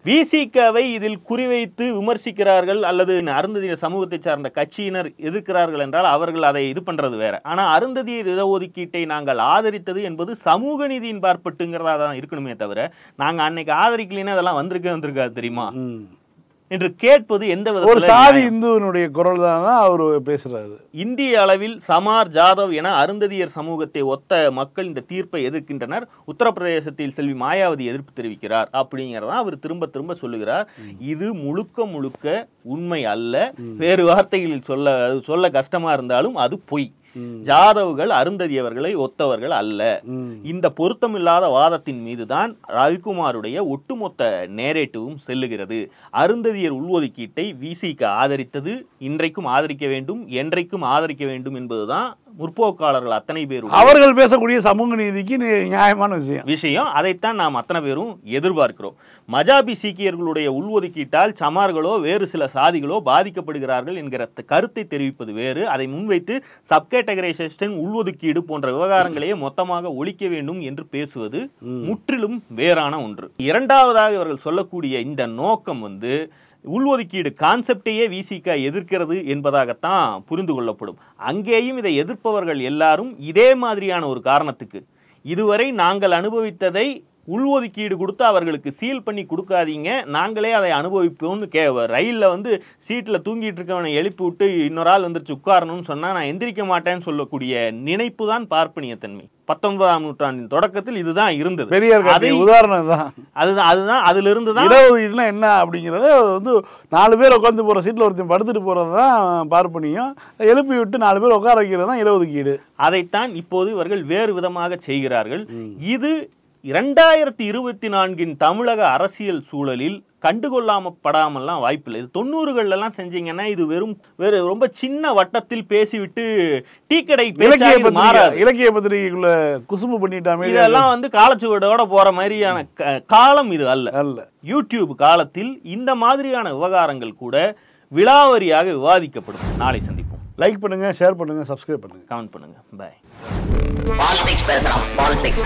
விசிகவை இதில் குறிவைத்து விமர்சிக்கிறார்கள் அல்லது அருந்ததியர் சமூகத்தை சார்ந்த கட்சியினர் எதிர்க்கிறார்கள் என்றால் அவர்கள் அதை இது பண்றது வேற. ஆனா அருந்ததியர் இடஒதுக்கீட்டை நாங்கள் ஆதரித்தது என்பது சமூக நீதியின் பார்ப்பட்டுங்கிறதா தான் இருக்கணுமே தவிர நாங்க அன்னைக்கு ஆதரிக்கலைன்னா அதெல்லாம் வந்திருக்காது தெரியுமா என்று கேட்பது எந்த ஒரு சாதி இந்துவினுடைய குரல் தான் அவர் பேசுறாரு. இந்திய அளவில் சமார், ஜாதவ் என அருந்ததியர் சமூகத்தை ஒத்த மக்கள் இந்த தீர்ப்பை எதிர்க்கின்றனர். உத்தரப்பிரதேசத்தில் செல்வி மாயாவதி எதிர்ப்பு தெரிவிக்கிறார் அப்படிங்கிறதான் அவர் திரும்ப திரும்ப சொல்லுகிறார். இது முழுக்க உண்மை அல்ல. வேறு வார்த்தைகளில் சொல்ல கஷ்டமா இருந்தாலும் அது பொய். ஜாதவ்கள் அருந்ததியவர்களை ஒத்தவர்கள் அல்ல. இந்த பொருத்தமில்லாத வாதத்தின் மீதுதான் ரவிக்குமாருடைய ஒட்டுமொத்த நேரேட்டிவும் செல்லுகிறது. அருந்ததியர் உள்ஒதுக்கீட்டை விசிக ஆதரித்தது, இன்றைக்கும் ஆதரிக்க வேண்டும், என்றைக்கும் ஆதரிக்க வேண்டும் என்பதுதான் முற்போக்காளர்கள் அத்தனை பேரும் அவர்கள் பேசக்கூடிய சமூக நீதிக்கு நியாயமான விஷயம். அதைத்தான் நாம் அத்தனை பேரும் எதிர்பார்க்கிறோம். மஜாபி சீக்கியர்களுடைய உள்ஒதுக்கீட்டால் சமார்களோ வேறு சில சாதிகளோ பாதிக்கப்படுகிறார்கள் என்கிற கருத்தை தெரிவிப்பது வேறு. அதை முன்வைத்து சப்கேட்டகரைசேஷன், உள்ஒதுக்கீடு போன்ற விவகாரங்களையே மொத்தமாக ஒழிக்க வேண்டும் என்று பேசுவது முற்றிலும் வேறான ஒன்று. இரண்டாவதாக இவர்கள் சொல்லக்கூடிய இந்த நோக்கம் வந்து உள்ஒதுக்கீடு கான்செப்டையே விசிக எதிர்க்கிறது என்பதாகத்தான் புரிந்து கொள்ளப்படும். அங்கேயும் இதை எதிர்ப்பவர்கள் எல்லாரும் இதே மாதிரியான ஒரு காரணத்துக்கு, இதுவரை நாங்கள் அனுபவித்ததை உள்ஒதுக்கீடு கொடுத்து அவர்களுக்கு சீல் பண்ணி கொடுக்காதீங்க, நாங்களே அதை அனுபவிப்போம்னு ரயிலில் வந்து சீட்டில் தூங்கிட்டு இருக்கவனை எழுப்பி விட்டு இன்னொரு ஆள் வந்துருச்சு உட்காரணும்னு சொன்னால் நான் எந்திரிக்க மாட்டேன்னு சொல்லக்கூடிய நினைப்பு தான் பார்ப்பனியத்தன்மை. 19ஆம் நூற்றாண்டின் தொடக்கத்தில் இதுதான் இருந்தது. உதாரணம் தான் அதுதான் அதுல இருந்து தான் இடஒதுக்கீடுனா என்ன அப்படிங்கிறது வந்து 4 பேர் உட்காந்து போற சீட்ல ஒருத்தன் படுத்துட்டு போறது தான் பார்ப்பனியம், எழுப்பி விட்டு 4 பேர் உட்கார வைக்கிறது தான் இடஒதுக்கீடு. அதைத்தான் இப்போது இவர்கள் வேறு விதமாக செய்கிறார்கள். இது 2024 தமிழக அரசியல் சூழலில் கண்டுகொள்ளாமப்படாமல்லாம் வாய்ப்பில்லை. இது 90களெல்லாம் செஞ்சீங்கன்னா இது வேறு ரொம்ப சின்ன வட்டத்தில் பேசிவிட்டு டீ கடை இலக்கிய பத்திரிகைக்குள்ள குசும்பு பண்ணிட்டாமே, இதெல்லாம் வந்து காலச்சுவடோட போற மாதிரியான காலம் இது அல்ல. யூடியூப் காலத்தில் இந்த மாதிரியான விவகாரங்கள் கூட விலாவரியாக விவாதிக்கப்படும். நாளை சந்திப்போம். லைக் பண்ணுங்க, ஷேர் பண்ணுங்க, சப்ஸ்கிரைப் பண்ணுங்க, கமெண்ட் பண்ணுங்க. பாய். Politics பேசலாம். Politics.